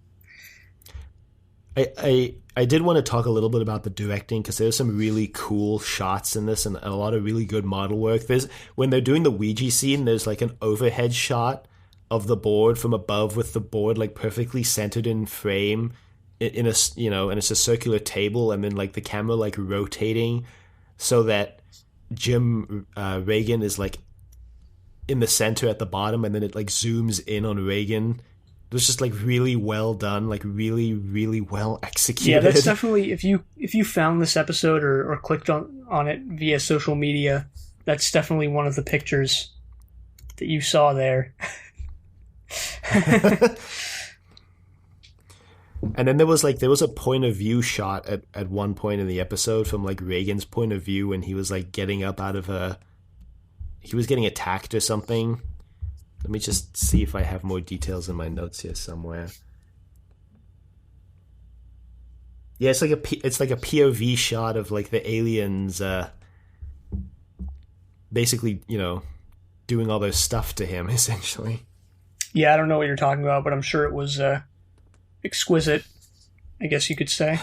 I did want to talk a little bit about the directing because there's some really cool shots in this and a lot of really good model work. There's when they're doing the Ouija scene, there's like an overhead shot of the board from above with the board like perfectly centered in frame in a and it's a circular table and then like the camera like rotating so that Jim Reagan is like in the center at the bottom and then it like zooms in on Reagan. It was just like really well done, like really, really well executed. Yeah, that's definitely if you found this episode or clicked on it via social media, that's definitely one of the pictures that you saw there. And then there was a point of view shot at one point in the episode from like Reagan's point of view when he was like getting up out of he was getting attacked or something. Let me just see if I have more details in my notes here somewhere. Yeah, it's like a POV shot of like the aliens basically, doing all their stuff to him essentially. Yeah, I don't know what you're talking about, but I'm sure it was exquisite, I guess you could say.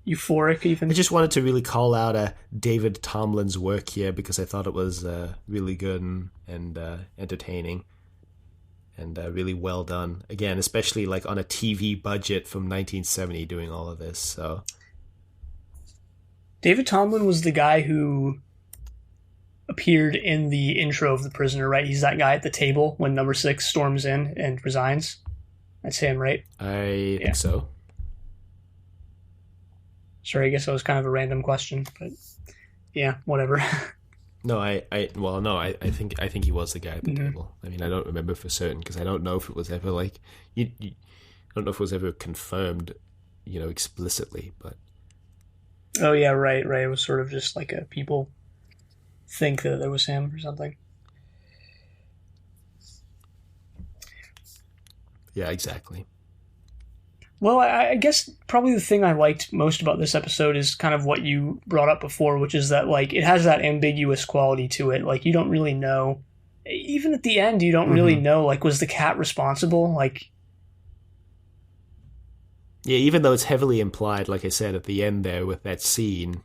Euphoric, even. I just wanted to really call out David Tomblin's work here because I thought it was really good and entertaining and really well done. Again, especially like on a TV budget from 1970 doing all of this. So David Tomblin was the guy who appeared in the intro of The Prisoner, right? He's that guy at the table when number 6 storms in and resigns. That's him, right? I think so. Sorry, I guess that was kind of a random question, but yeah, whatever. No, I think he was the guy at the table. I mean, I don't remember for certain because I don't know if it was ever like I don't know if it was ever confirmed, explicitly. But oh yeah, right. It was sort of just like people think that it was him or something. Yeah, exactly. Well, I guess probably the thing I liked most about this episode is kind of what you brought up before, which is that, like, it has that ambiguous quality to it. Like, you don't really know. Even at the end, you don't really know, like, was the cat responsible? Like... Yeah, even though it's heavily implied, like I said, at the end there with that scene,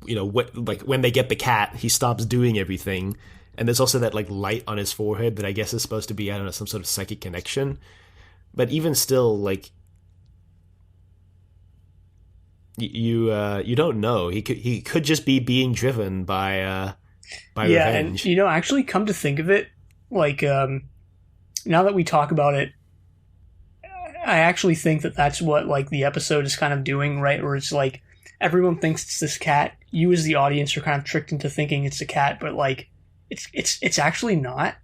when they get the cat, he stops doing everything. And there's also that, like, light on his forehead that I guess is supposed to be, I don't know, some sort of psychic connection. But even still, like, you don't know. He could just be being driven by revenge. And actually, come to think of it, like now that we talk about it, I actually think that that's what like the episode is kind of doing, right? Where it's like everyone thinks it's this cat. You as the audience are kind of tricked into thinking it's a cat, but like it's actually not,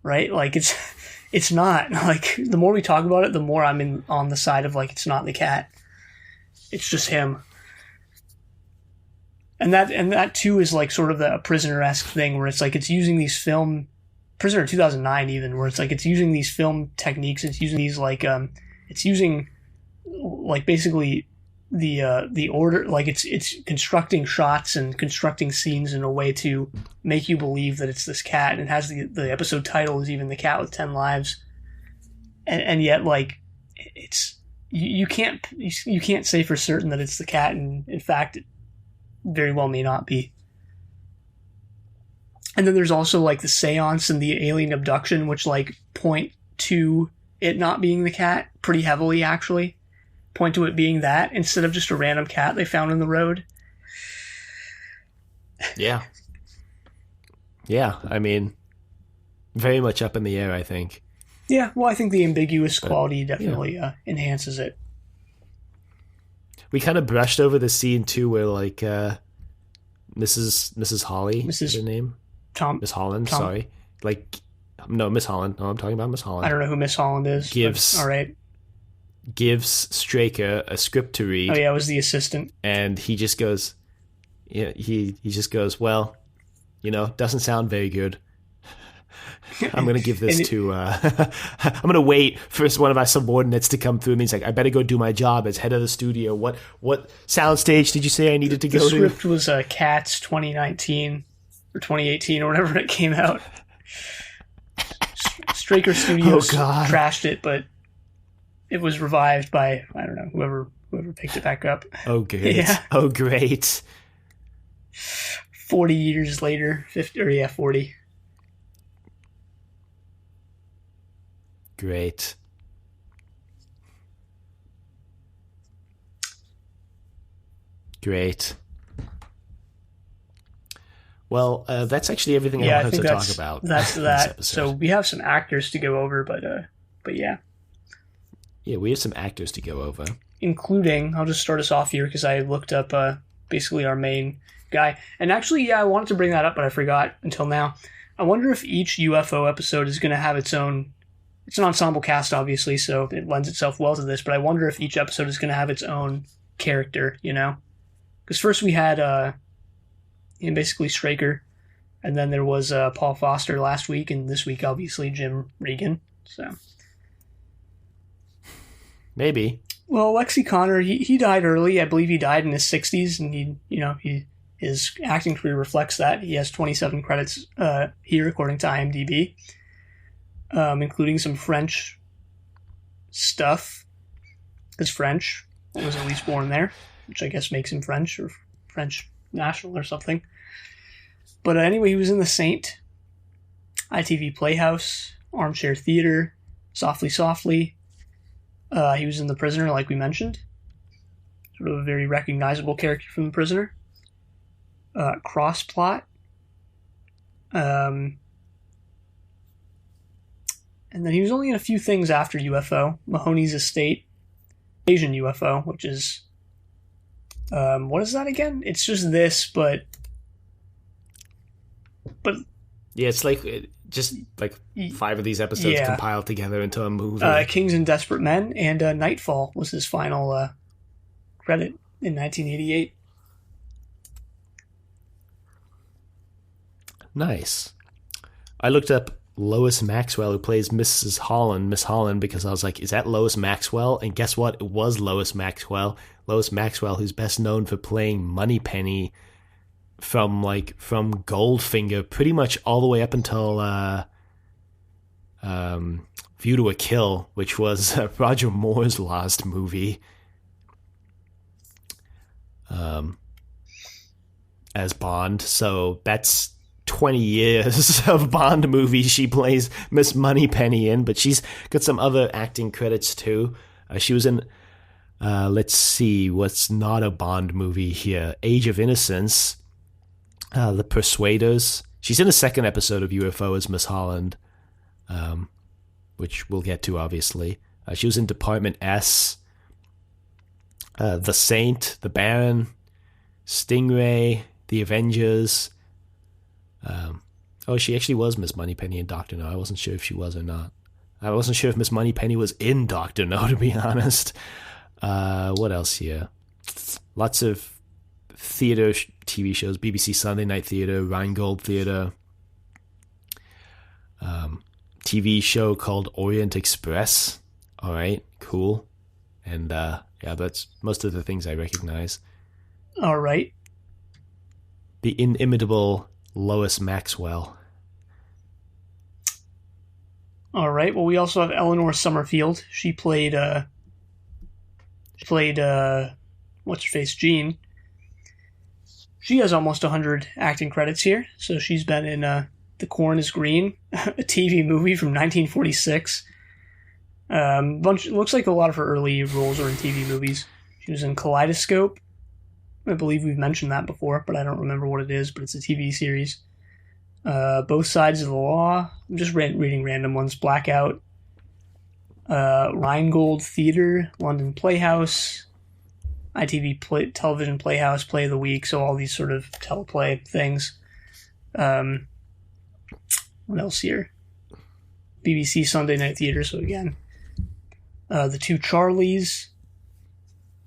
right? Like it's not. Like, the more we talk about it, the more I'm on the side of, like, it's not the cat. It's just him. And that too is, like, sort of the Prisoner-esque thing where it's, like, it's using these film... Prisoner 2009, even, where it's, like, it's using these film techniques. It's using these, like, it's using, like, basically the order... Like, it's constructing shots and constructing scenes in a way to make you believe that it's this cat, and it has the episode title is even The Cat with 10 Lives, and yet, like, it's you can't say for certain that it's the cat, and in fact it very well may not be. And then there's also like the seance and the alien abduction, which like point to it not being the cat pretty heavily, actually point to it being that instead of just a random cat they found in the road. Yeah, I mean, very much up in the air, I think. Yeah, well, I think the ambiguous quality definitely enhances it. We kind of brushed over the scene too, where like Mrs. Holly, is her name? Miss Holland. Sorry, like no, Miss Holland. No, I'm talking about Miss Holland. I don't know who Miss Holland is. Gives all right. gives Straker a script to read. Oh yeah, it was the assistant. And he just goes, yeah, he just goes, well, doesn't sound very good. I'm going to give this to, I'm going to wait for one of our subordinates to come through. And he's like, I better go do my job as head of the studio. What soundstage did you say I needed to go to? The script was Cats 2019 or 2018 or whatever it came out. Straker Studios trashed it, but it was revived by, I don't know, whoever picked it back up. Oh, great. Yeah. Oh, great. 40 years later, 40. Great. Well, that's actually everything I wanted to talk about. That's that. So we have some actors to go over, but yeah. Yeah, we have some actors to go over. Including, I'll just start us off here because I looked up basically our main guy. And actually, yeah, I wanted to bring that up, but I forgot until now. I wonder if each UFO episode is going to have its own... It's an ensemble cast, obviously, so it lends itself well to this, but I wonder if each episode is going to have its own character, Because first we had basically Straker, and then there was Paul Foster last week, and this week, obviously, Jim Regan, so... Maybe. Well, Lexi Connor, he died early. I believe he died in his 60s, and his acting career reflects that. He has 27 credits here, according to IMDb, including some French stuff. Because French was at least born there, which I guess makes him French or French national or something. But anyway, he was in The Saint, ITV Playhouse, Armchair Theater, Softly Softly. He was in The Prisoner, like we mentioned. Sort of a very recognizable character from The Prisoner. Crossplot. And then he was only in a few things after UFO. Mahoney's Estate. Asian UFO, which is... what is that again? It's just this, but... Yeah, it's like... Just like 5 of these episodes compiled together into a movie. Kings and Desperate Men, and Nightfall was his final credit in 1988. Nice. I looked up Lois Maxwell, who plays Miss Holland, because I was like, is that Lois Maxwell? And guess what? It was Lois Maxwell. Lois Maxwell, who's best known for playing Moneypenny from Goldfinger pretty much all the way up until View to a Kill, which was Roger Moore's last movie as Bond. So that's 20 years of Bond movies she plays Miss Moneypenny in, but she's got some other acting credits too. She was in let's see what's not a Bond movie here. Age of Innocence, The Persuaders. She's in the second episode of UFO as Miss Holland, which we'll get to, obviously. She was in Department S, The Saint, The Baron, Stingray, The Avengers. She actually was Miss Moneypenny in Dr. No. I wasn't sure if she was or not. I wasn't sure if Miss Moneypenny was in Dr. No, to be honest. What else here? Lots of theater TV shows, BBC Sunday Night Theater, Rheingold Theater, TV show called Orient Express. All right, cool. And that's most of the things I recognize. All right. The inimitable Lois Maxwell. All right. Well, we also have Eleanor Summerfield. She played what's her face, Jean. She has almost 100 acting credits here. So she's been in The Corn is Green, a TV movie from 1946. Looks like a lot of her early roles are in TV movies. She was in Kaleidoscope. I believe we've mentioned that before, but I don't remember what it is, but it's a TV series. Both Sides of the Law. I'm just reading random ones. Blackout. Rheingold Theater, London Playhouse, ITV Television Playhouse, Play of the Week, so all these sort of teleplay things. What else here? BBC Sunday Night Theater, so again. The Two Charlies,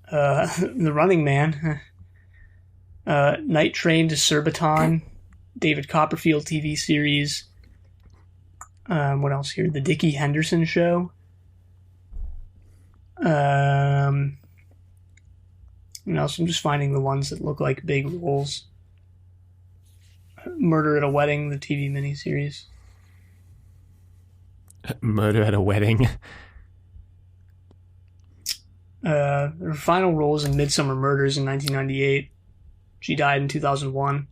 The Running Man, Night Train to Surbiton, David Copperfield TV series. What else here? The Dickie Henderson Show. What else? I'm just finding the ones that look like big roles. Murder at a Wedding, the TV miniseries. Murder at a Wedding. Her final role was in Midsummer Murders in 1998. She died in 2001.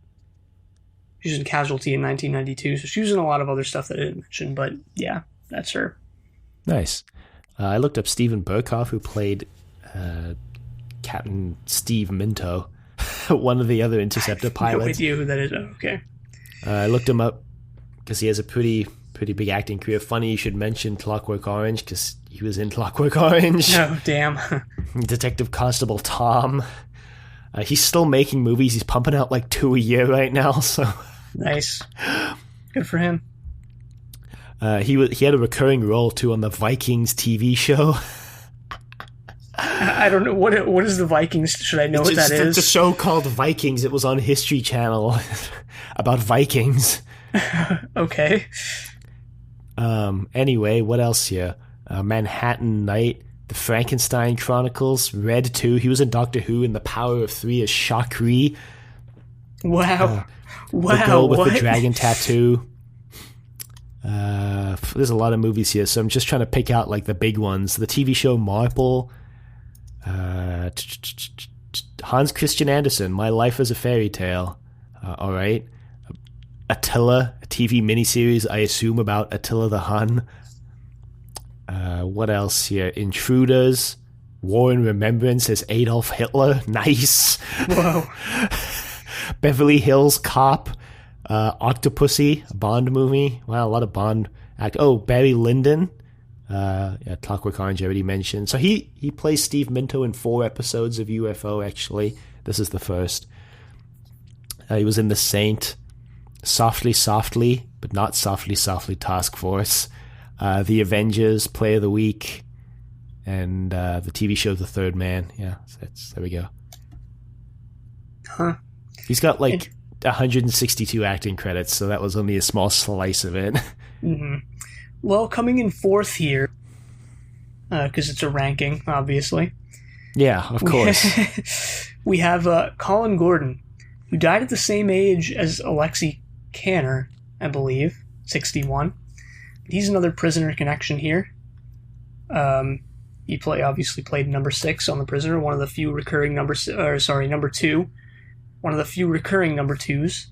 She was in Casualty in 1992, so she was in a lot of other stuff that I didn't mention, but yeah, that's her. Nice. I looked up Steven Berkoff, who played Captain Steve Minto, one of the other Interceptor pilots. No idea who that is. Oh, okay. I looked him up because he has a pretty big acting career. Funny you should mention Clockwork Orange, because he was in Clockwork Orange. Oh, damn. Detective Constable Tom. He's still making movies. He's pumping out like 2 a year right now. So nice. Good for him. He had a recurring role too on the Vikings TV show. I don't know what is the Vikings. Should I know what that is? It's a show called Vikings. It was on History Channel about Vikings. Okay. Anyway, what else here? Manhattan Night, The Frankenstein Chronicles, Red 2. He was in Doctor Who in The Power of Three as Shakri. Wow. The girl with the dragon tattoo. There's a lot of movies here, so I'm just trying to pick out like the big ones. The TV show Marple. Hans Christian Andersen, My Life as a Fairy Tale. All right. Attila, a TV miniseries, I assume about Attila the Hun. What else here? Intruders, War and Remembrance as Adolf Hitler. Nice. Whoa. Beverly Hills Cop, Octopussy, a Bond movie. Wow, a lot of Bond act. Oh, Barry Lyndon. Yeah, Clockwork Orange I already mentioned. So he plays Steve Minto in 4 episodes of UFO, actually. This is the first. He was in The Saint, Softly Softly, but not Softly Softly Task Force, The Avengers, Play of the Week, and the TV show The Third Man. Yeah, there we go. Huh. He's got like 162 acting credits, so that was only a small slice of it. Mm-hmm. Well, coming in 4th here, because it's a ranking, obviously. Yeah, of course. We have Colin Gordon, who died at the same age as Alexei Kanner, I believe, 61. He's another prisoner connection here. He obviously played number 6 on The Prisoner, one of the few recurring number 2. One of the few recurring number 2s.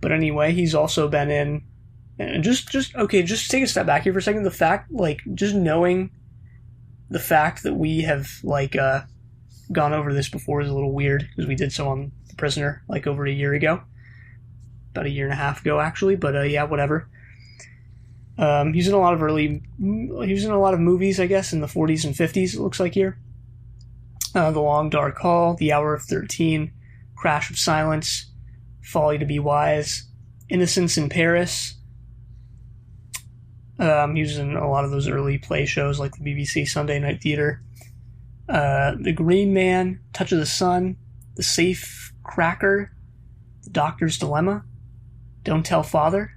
But anyway, he's also been in... And just take a step back here for a second. The fact, like, just knowing the fact that we have, like, gone over this before is a little weird, because we did so on The Prisoner, like, over a year ago. About a year and a half ago, actually, but, yeah, whatever. He was in a lot of movies, I guess, in the 40s and 50s, it looks like here. The Long Dark Hall, The Hour of 13, Crash of Silence, Folly to Be Wise, Innocence in Paris. He was in a lot of those early play shows like the BBC Sunday Night Theatre. The Green Man, Touch of the Sun, The Safe Cracker, The Doctor's Dilemma, Don't Tell Father,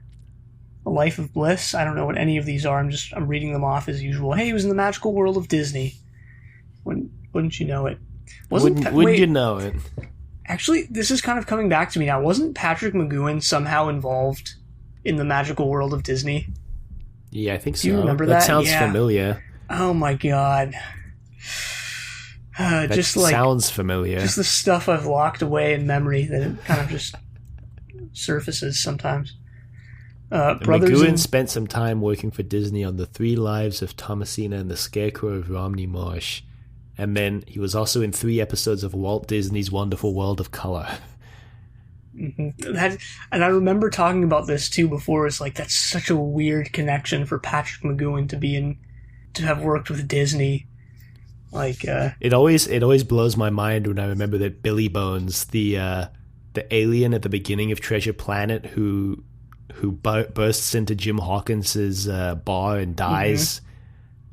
A Life of Bliss. I don't know what any of these are. I'm reading them off as usual. Hey, he was in the magical world of Disney. Wouldn't you know it? Wouldn't you know it? Actually, this is kind of coming back to me now. Wasn't Patrick McGoohan somehow involved in the magical world of Disney? Yeah, I think so. Do you remember that? That sounds familiar. Oh my god. That just like sounds familiar. Just the stuff I've locked away in memory that it kind of just surfaces sometimes. McGoohan spent some time working for Disney on The 3 Lives of Thomasina and the Scarecrow of Romney Marsh. And then he was also in 3 episodes of Walt Disney's Wonderful World of Color. Mm-hmm. And I remember talking about this too before. It's like, that's such a weird connection for Patrick McGoohan to have worked with Disney. Like, it always blows my mind when I remember that Billy Bones, the alien at the beginning of Treasure Planet, who bursts into Jim Hawkins's bar and dies.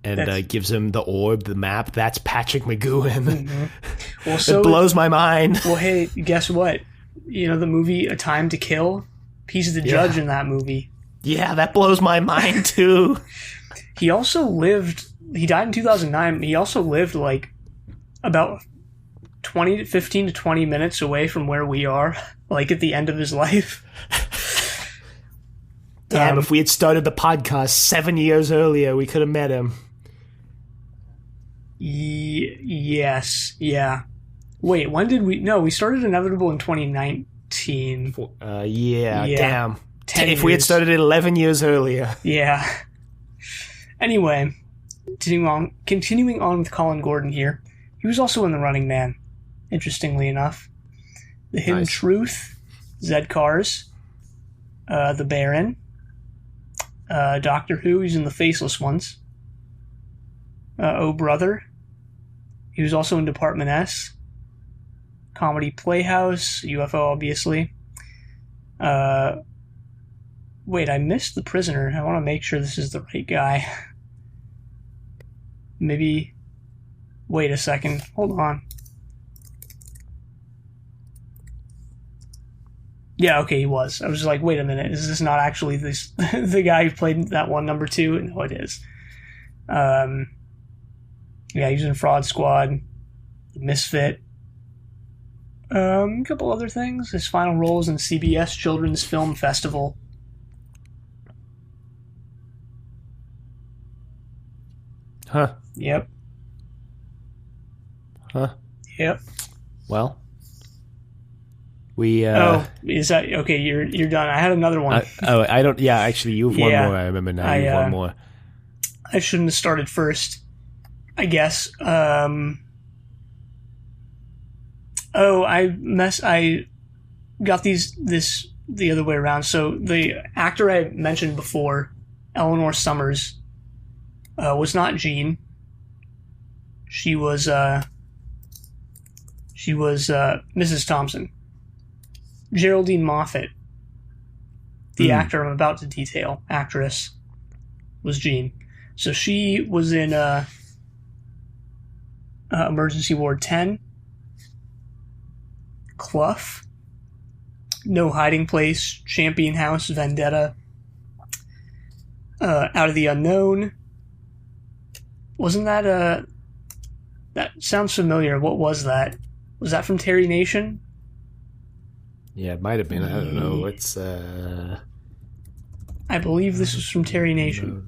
and gives him the orb, the map. That's Patrick McGoohan. Mm-hmm. Well, so it blows my mind. Well, hey, guess what? You know the movie A Time to Kill? He's the judge in that movie. Yeah, that blows my mind too. He died in 2009. He also lived like about 15 to 20 minutes away from where we are, like at the end of his life. Damn, if we had started the podcast 7 years earlier, we could have met him. Yes. Yeah. Wait, when did we... No, we started Inevitable in 2019. Yeah, damn. 10 if we had started it 11 years earlier. Yeah. Anyway, continuing on with Colin Gordon here. He was also in The Running Man, interestingly enough. The Hidden Truth, Zed Cars, The Baron, Doctor Who, he's in The Faceless Ones. Oh Brother, he was also in Department S. Comedy Playhouse, UFO, obviously. Wait, I missed The Prisoner. I want to make sure this is the right guy. Maybe... Wait a second. Hold on. Yeah, okay, he was. I was like, wait a minute. Is this not actually the guy who played that one, number 2? No, it is. Yeah, he was in Fraud Squad, The Misfit. A couple other things. His final roles in CBS Children's Film Festival. Huh. Yep. Huh. Yep. Well, we. Is that okay? You're done. I had another one. I don't. Yeah, actually, you have one more. I remember now. You have one more. I shouldn't have started first, I guess. I got this the other way around. So the actor I mentioned before, Eleanor Summers, was not Jean. She was Mrs. Thompson. Geraldine Moffat, the actor I'm about to detail, actress, was Jean. So she was in Emergency Ward 10, Clough, No Hiding Place, Champion House, Vendetta, Out of the Unknown. Wasn't that that sounds familiar. What was that? Was that from Terry Nation? Yeah, it might have been. I don't know. It's I believe this was from Terry Nation.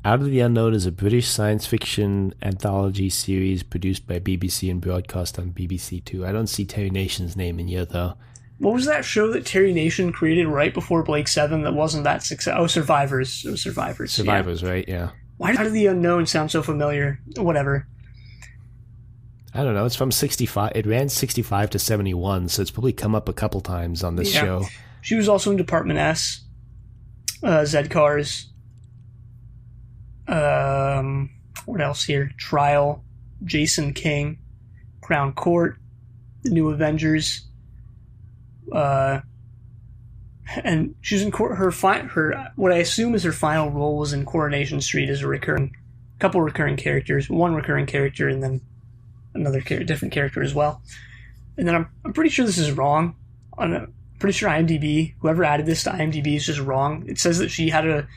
Out of the Unknown is a British science fiction anthology series produced by BBC and broadcast on BBC Two. I don't see Terry Nation's name in here, though. What was that show that Terry Nation created right before Blake 7 that wasn't that successful? Oh, Survivors. It was Survivors. Survivors, yeah. Right? Yeah. Why did Out of the Unknown sound so familiar? Whatever. I don't know. It's from 65. It ran 65 to 71, so it's probably come up a couple times on this show. She was also in Department S, Zed Cars. What else here? Trial, Jason King, Crown Court, The New Avengers. And she was in her what I assume is her final role was in Coronation Street as a couple recurring characters, one recurring character, and then another different character as well. And then I'm pretty sure this is wrong. I'm pretty sure IMDb, whoever added this to IMDb, is just wrong. It says that she had a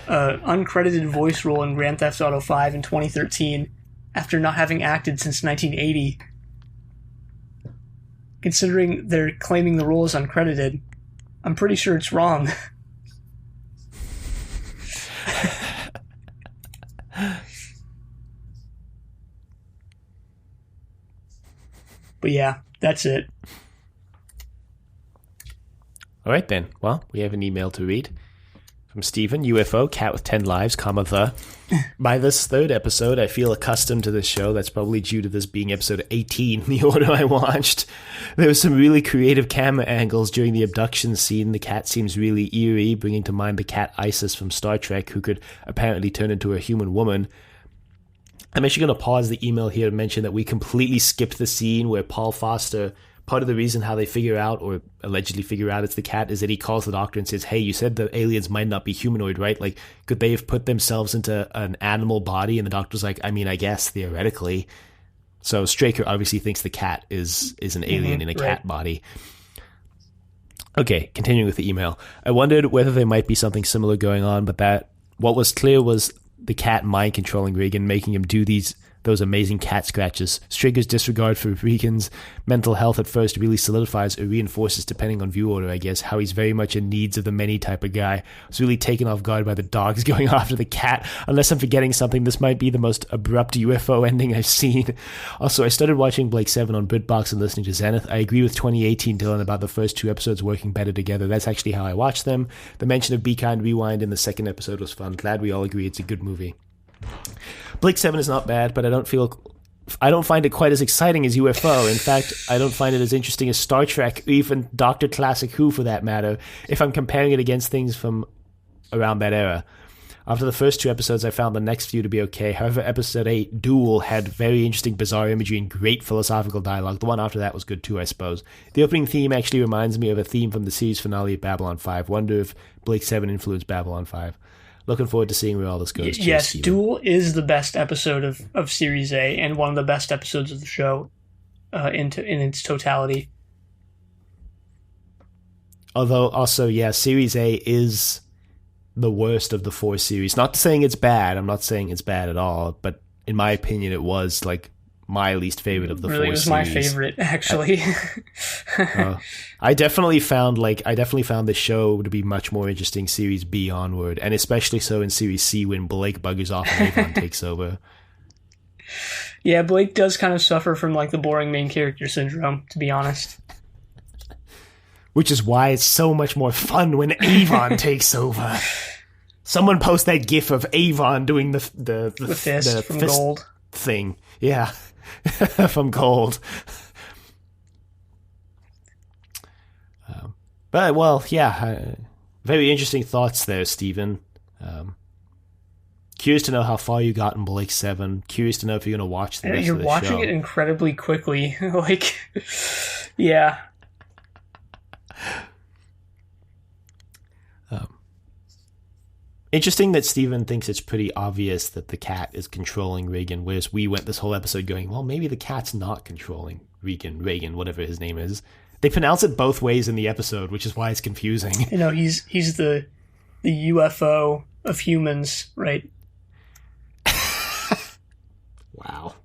uncredited voice role in Grand Theft Auto 5 in 2013 after not having acted since 1980. Considering they're claiming the role is uncredited, I'm pretty sure it's wrong. But yeah, that's it. All right, then. Well, we have an email to read from Stephen, UFO, cat with 10 lives, the. By this third episode, I feel accustomed to this show. That's probably due to this being episode 18, the order I watched. There was some really creative camera angles during the abduction scene. The cat seems really eerie, bringing to mind the cat Isis from Star Trek, who could apparently turn into a human woman. I'm actually going to pause the email here and mention that we completely skipped the scene where Paul Foster part of the reason how they figure out, or allegedly figure out, it's the cat is that he calls the doctor and says, hey, you said the aliens might not be humanoid, right? Like, could they have put themselves into an animal body? And the doctor's like, I mean, I guess theoretically. So Straker obviously thinks the cat is an alien in a cat body. Okay, continuing with the email. I wondered whether there might be something similar going on, but that what was clear was the cat mind controlling Regan, making him do those amazing cat scratches. Straker's disregard for Regan's mental health at first really solidifies or reinforces, depending on view order, I guess, how he's very much in needs of the many type of guy. I was really taken off guard by the dogs going after the cat. Unless I'm forgetting something, this might be the most abrupt UFO ending I've seen. Also, I started watching Blake 7 on BritBox and listening to Zenith. I agree with 2018 Dylan about the first 2 episodes working better together. That's actually how I watched them. The mention of Be Kind Rewind in the second episode was fun. Glad we all agree it's a good movie. Blake 7 is not bad, but I don't find it quite as exciting as UFO. In fact, I don't find it as interesting as Star Trek, or even Dr. Classic Who for that matter, if I'm comparing it against things from around that era. After the first 2 episodes, I found the next few to be okay. However, episode 8, Duel, had very interesting bizarre imagery and great philosophical dialogue. The one after that was good too, I suppose. The opening theme actually reminds me of a theme from the series finale of Babylon 5. Wonder if Blake 7 influenced Babylon 5. Looking forward to seeing where all this goes. Yes, Duel is the best episode of Series A and one of the best episodes of the show in its totality. Although, also, yeah, Series A is the worst of the 4 series. Not saying it's bad. I'm not saying it's bad at all. But in my opinion, it was like my least favorite of the 4 series. Really, it was my favorite, actually. I definitely found the show to be much more interesting Series B onward, and especially so in Series C when Blake buggers off and Avon takes over. Yeah, Blake does kind of suffer from like the boring main character syndrome, to be honest. Which is why it's so much more fun when Avon takes over. Someone post that gif of Avon doing the fist from fist Gold thing. Yeah. From Gold. But, well, yeah. Very interesting thoughts there, Stephen. Curious to know how far you got in Blake 7. Curious to know if you're going to watch the rest of the show. You're watching it incredibly quickly. Like, yeah. Interesting that Steven thinks it's pretty obvious that the cat is controlling Regan, whereas we went this whole episode going, well, maybe the cat's not controlling Regan, whatever his name is. They pronounce it both ways in the episode, which is why it's confusing. You know, he's the UFO of humans, right? Wow.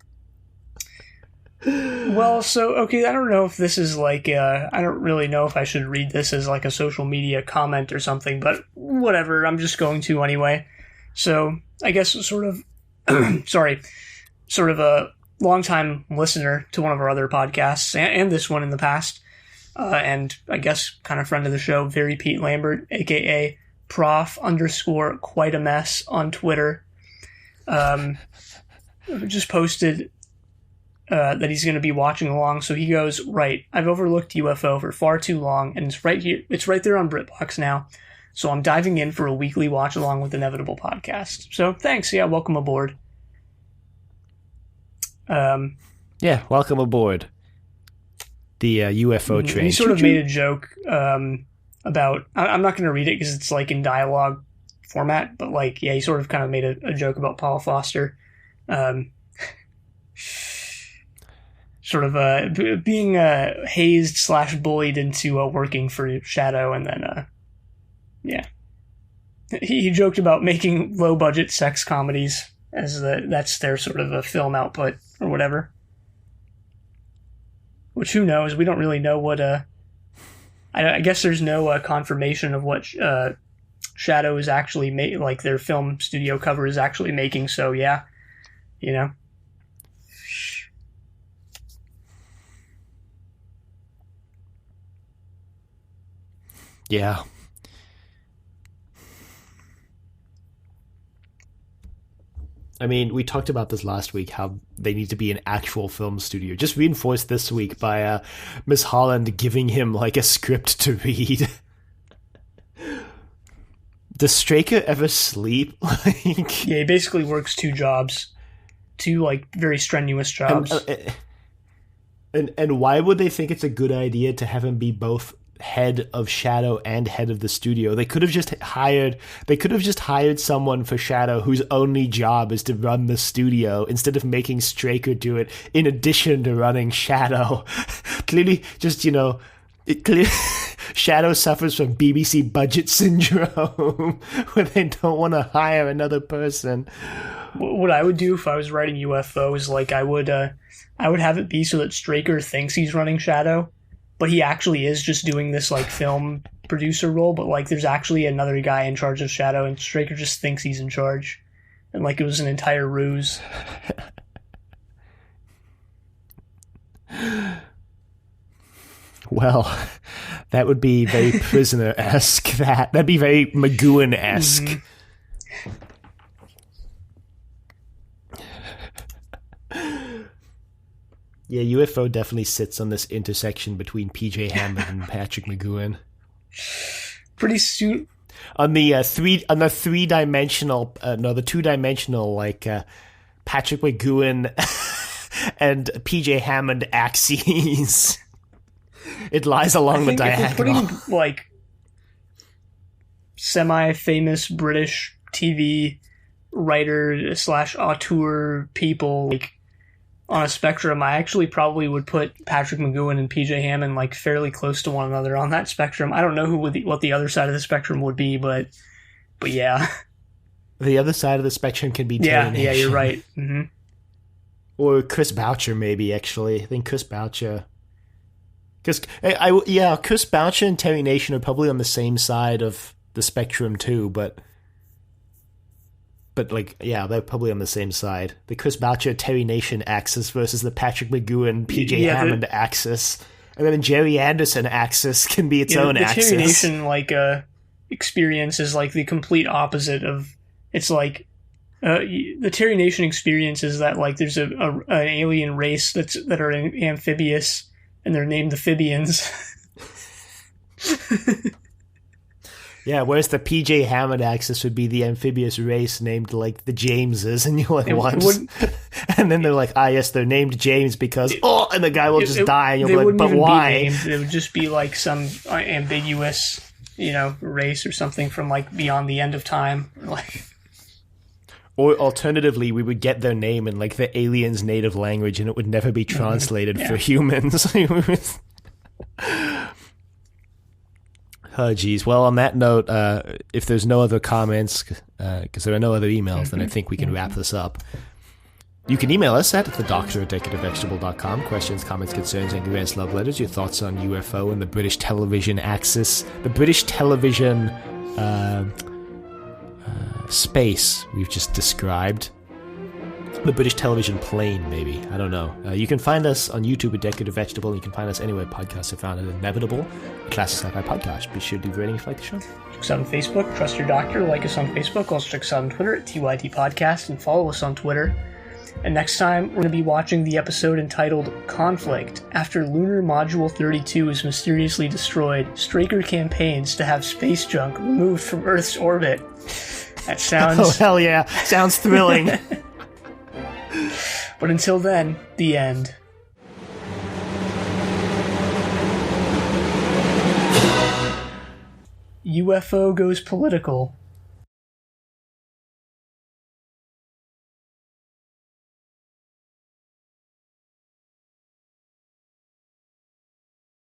Well, so, okay, I don't know if this is like, I don't really know if I should read this as like a social media comment or something, but whatever, I'm just going to anyway. So, I guess sort of a longtime listener to one of our other podcasts, and this one in the past, and I guess kind of friend of the show, Very Pete Lambert, aka Prof_quite a mess on Twitter, just posted that he's going to be watching along. So he goes, right, I've overlooked UFO for far too long, and it's right here. It's right there on BritBox now. So I'm diving in for a weekly watch along with Inevitable podcast. So thanks. Yeah, welcome aboard. Yeah, welcome aboard. The UFO train. He sort of made a joke about, I'm not going to read it because it's like in dialogue format, but like, yeah, he sort of kind of made a joke about Paul Foster. Sort of being hazed / bullied into working for Shadow, and then yeah, he joked about making low budget sex comedies as that's their sort of a film output or whatever. Which, who knows? We don't really know what I guess there's no confirmation of what Shadow is actually like their film studio cover is actually making. So yeah, you know. Yeah. I mean, we talked about this last week, how they need to be an actual film studio. Just reinforced this week by Miss Holland giving him, like, a script to read. Does Straker ever sleep? Like, yeah, he basically works 2 jobs. 2, like, very strenuous jobs. And why would they think it's a good idea to have him be both head of Shadow and head of the studio? They could have just hired someone for Shadow whose only job is to run the studio instead of making Straker do it in addition to running Shadow. Clearly, just, Shadow suffers from BBC budget syndrome where they don't want to hire another person. What I would do if I was writing UFO is like I would have it be so that Straker thinks he's running Shadow, but he actually is just doing this like film producer role, but like there's actually another guy in charge of Shadow and Straker just thinks he's in charge. And like it was an entire ruse. Well, that would be very Prisoner-esque. That'd be very McGowan-esque. Mm-hmm. Yeah, UFO definitely sits on this intersection between PJ Hammond and Patrick McGowan. Pretty soon. On the two-dimensional, like Patrick McGowan and PJ Hammond axes. It lies along the diagonal. If we're putting like semi-famous British TV writer / auteur people like on a spectrum, I actually probably would put Patrick McGowan and PJ Hammond like fairly close to one another on that spectrum. I don't know what the other side of the spectrum would be, but yeah. The other side of the spectrum can be Terry Nation. Yeah, you're right. Mm-hmm. Or Chris Boucher, maybe, actually. I think Chris Boucher. Because Chris Boucher and Terry Nation are probably on the same side of the spectrum too, but like, yeah, they're probably on the same side. The Chris Boucher Terry Nation axis versus the Patrick McGowan PJ Hammond axis, and then the Jerry Anderson axis can be its own axis. The Terry Nation experience is like the complete opposite of. It's like the Terry Nation experience is that like there's an alien race that are amphibious. And they're named the Phibians. Yeah, whereas the PJ Hammond axis would be the amphibious race named like the Jameses, and you're like, what? And then they're like, yes, they're named James because and the guy will just die, and you'll be like, but why? It would just be like some ambiguous, race or something from like beyond the end of time, like. Or alternatively, we would get their name in like the alien's native language, and it would never be translated for humans. Oh, geez. Well, on that note, if there's no other comments, because there are no other emails, then I think we can wrap this up. You can email us at thedoctor@decadavevegetable.com. Questions, comments, concerns, angry rants, love letters, your thoughts on UFO and the British television axis, the British television space we've just described. The British television plane, maybe. I don't know. You can find us on YouTube at Decade of Vegetable, and you can find us anywhere podcasts are found at Inevitable, a classic sci-fi podcast. Be sure to leave a rating if you like the show. Check us out on Facebook, Trust Your Doctor, like us on Facebook. Also check us out on Twitter at TYT Podcast, and follow us on Twitter. And next time, we're going to be watching the episode entitled Conflict. After Lunar Module 32 is mysteriously destroyed, Straker campaigns to have space junk removed from Earth's orbit. That sounds... Oh, hell yeah. Sounds thrilling. But until then, the end. UFO goes political.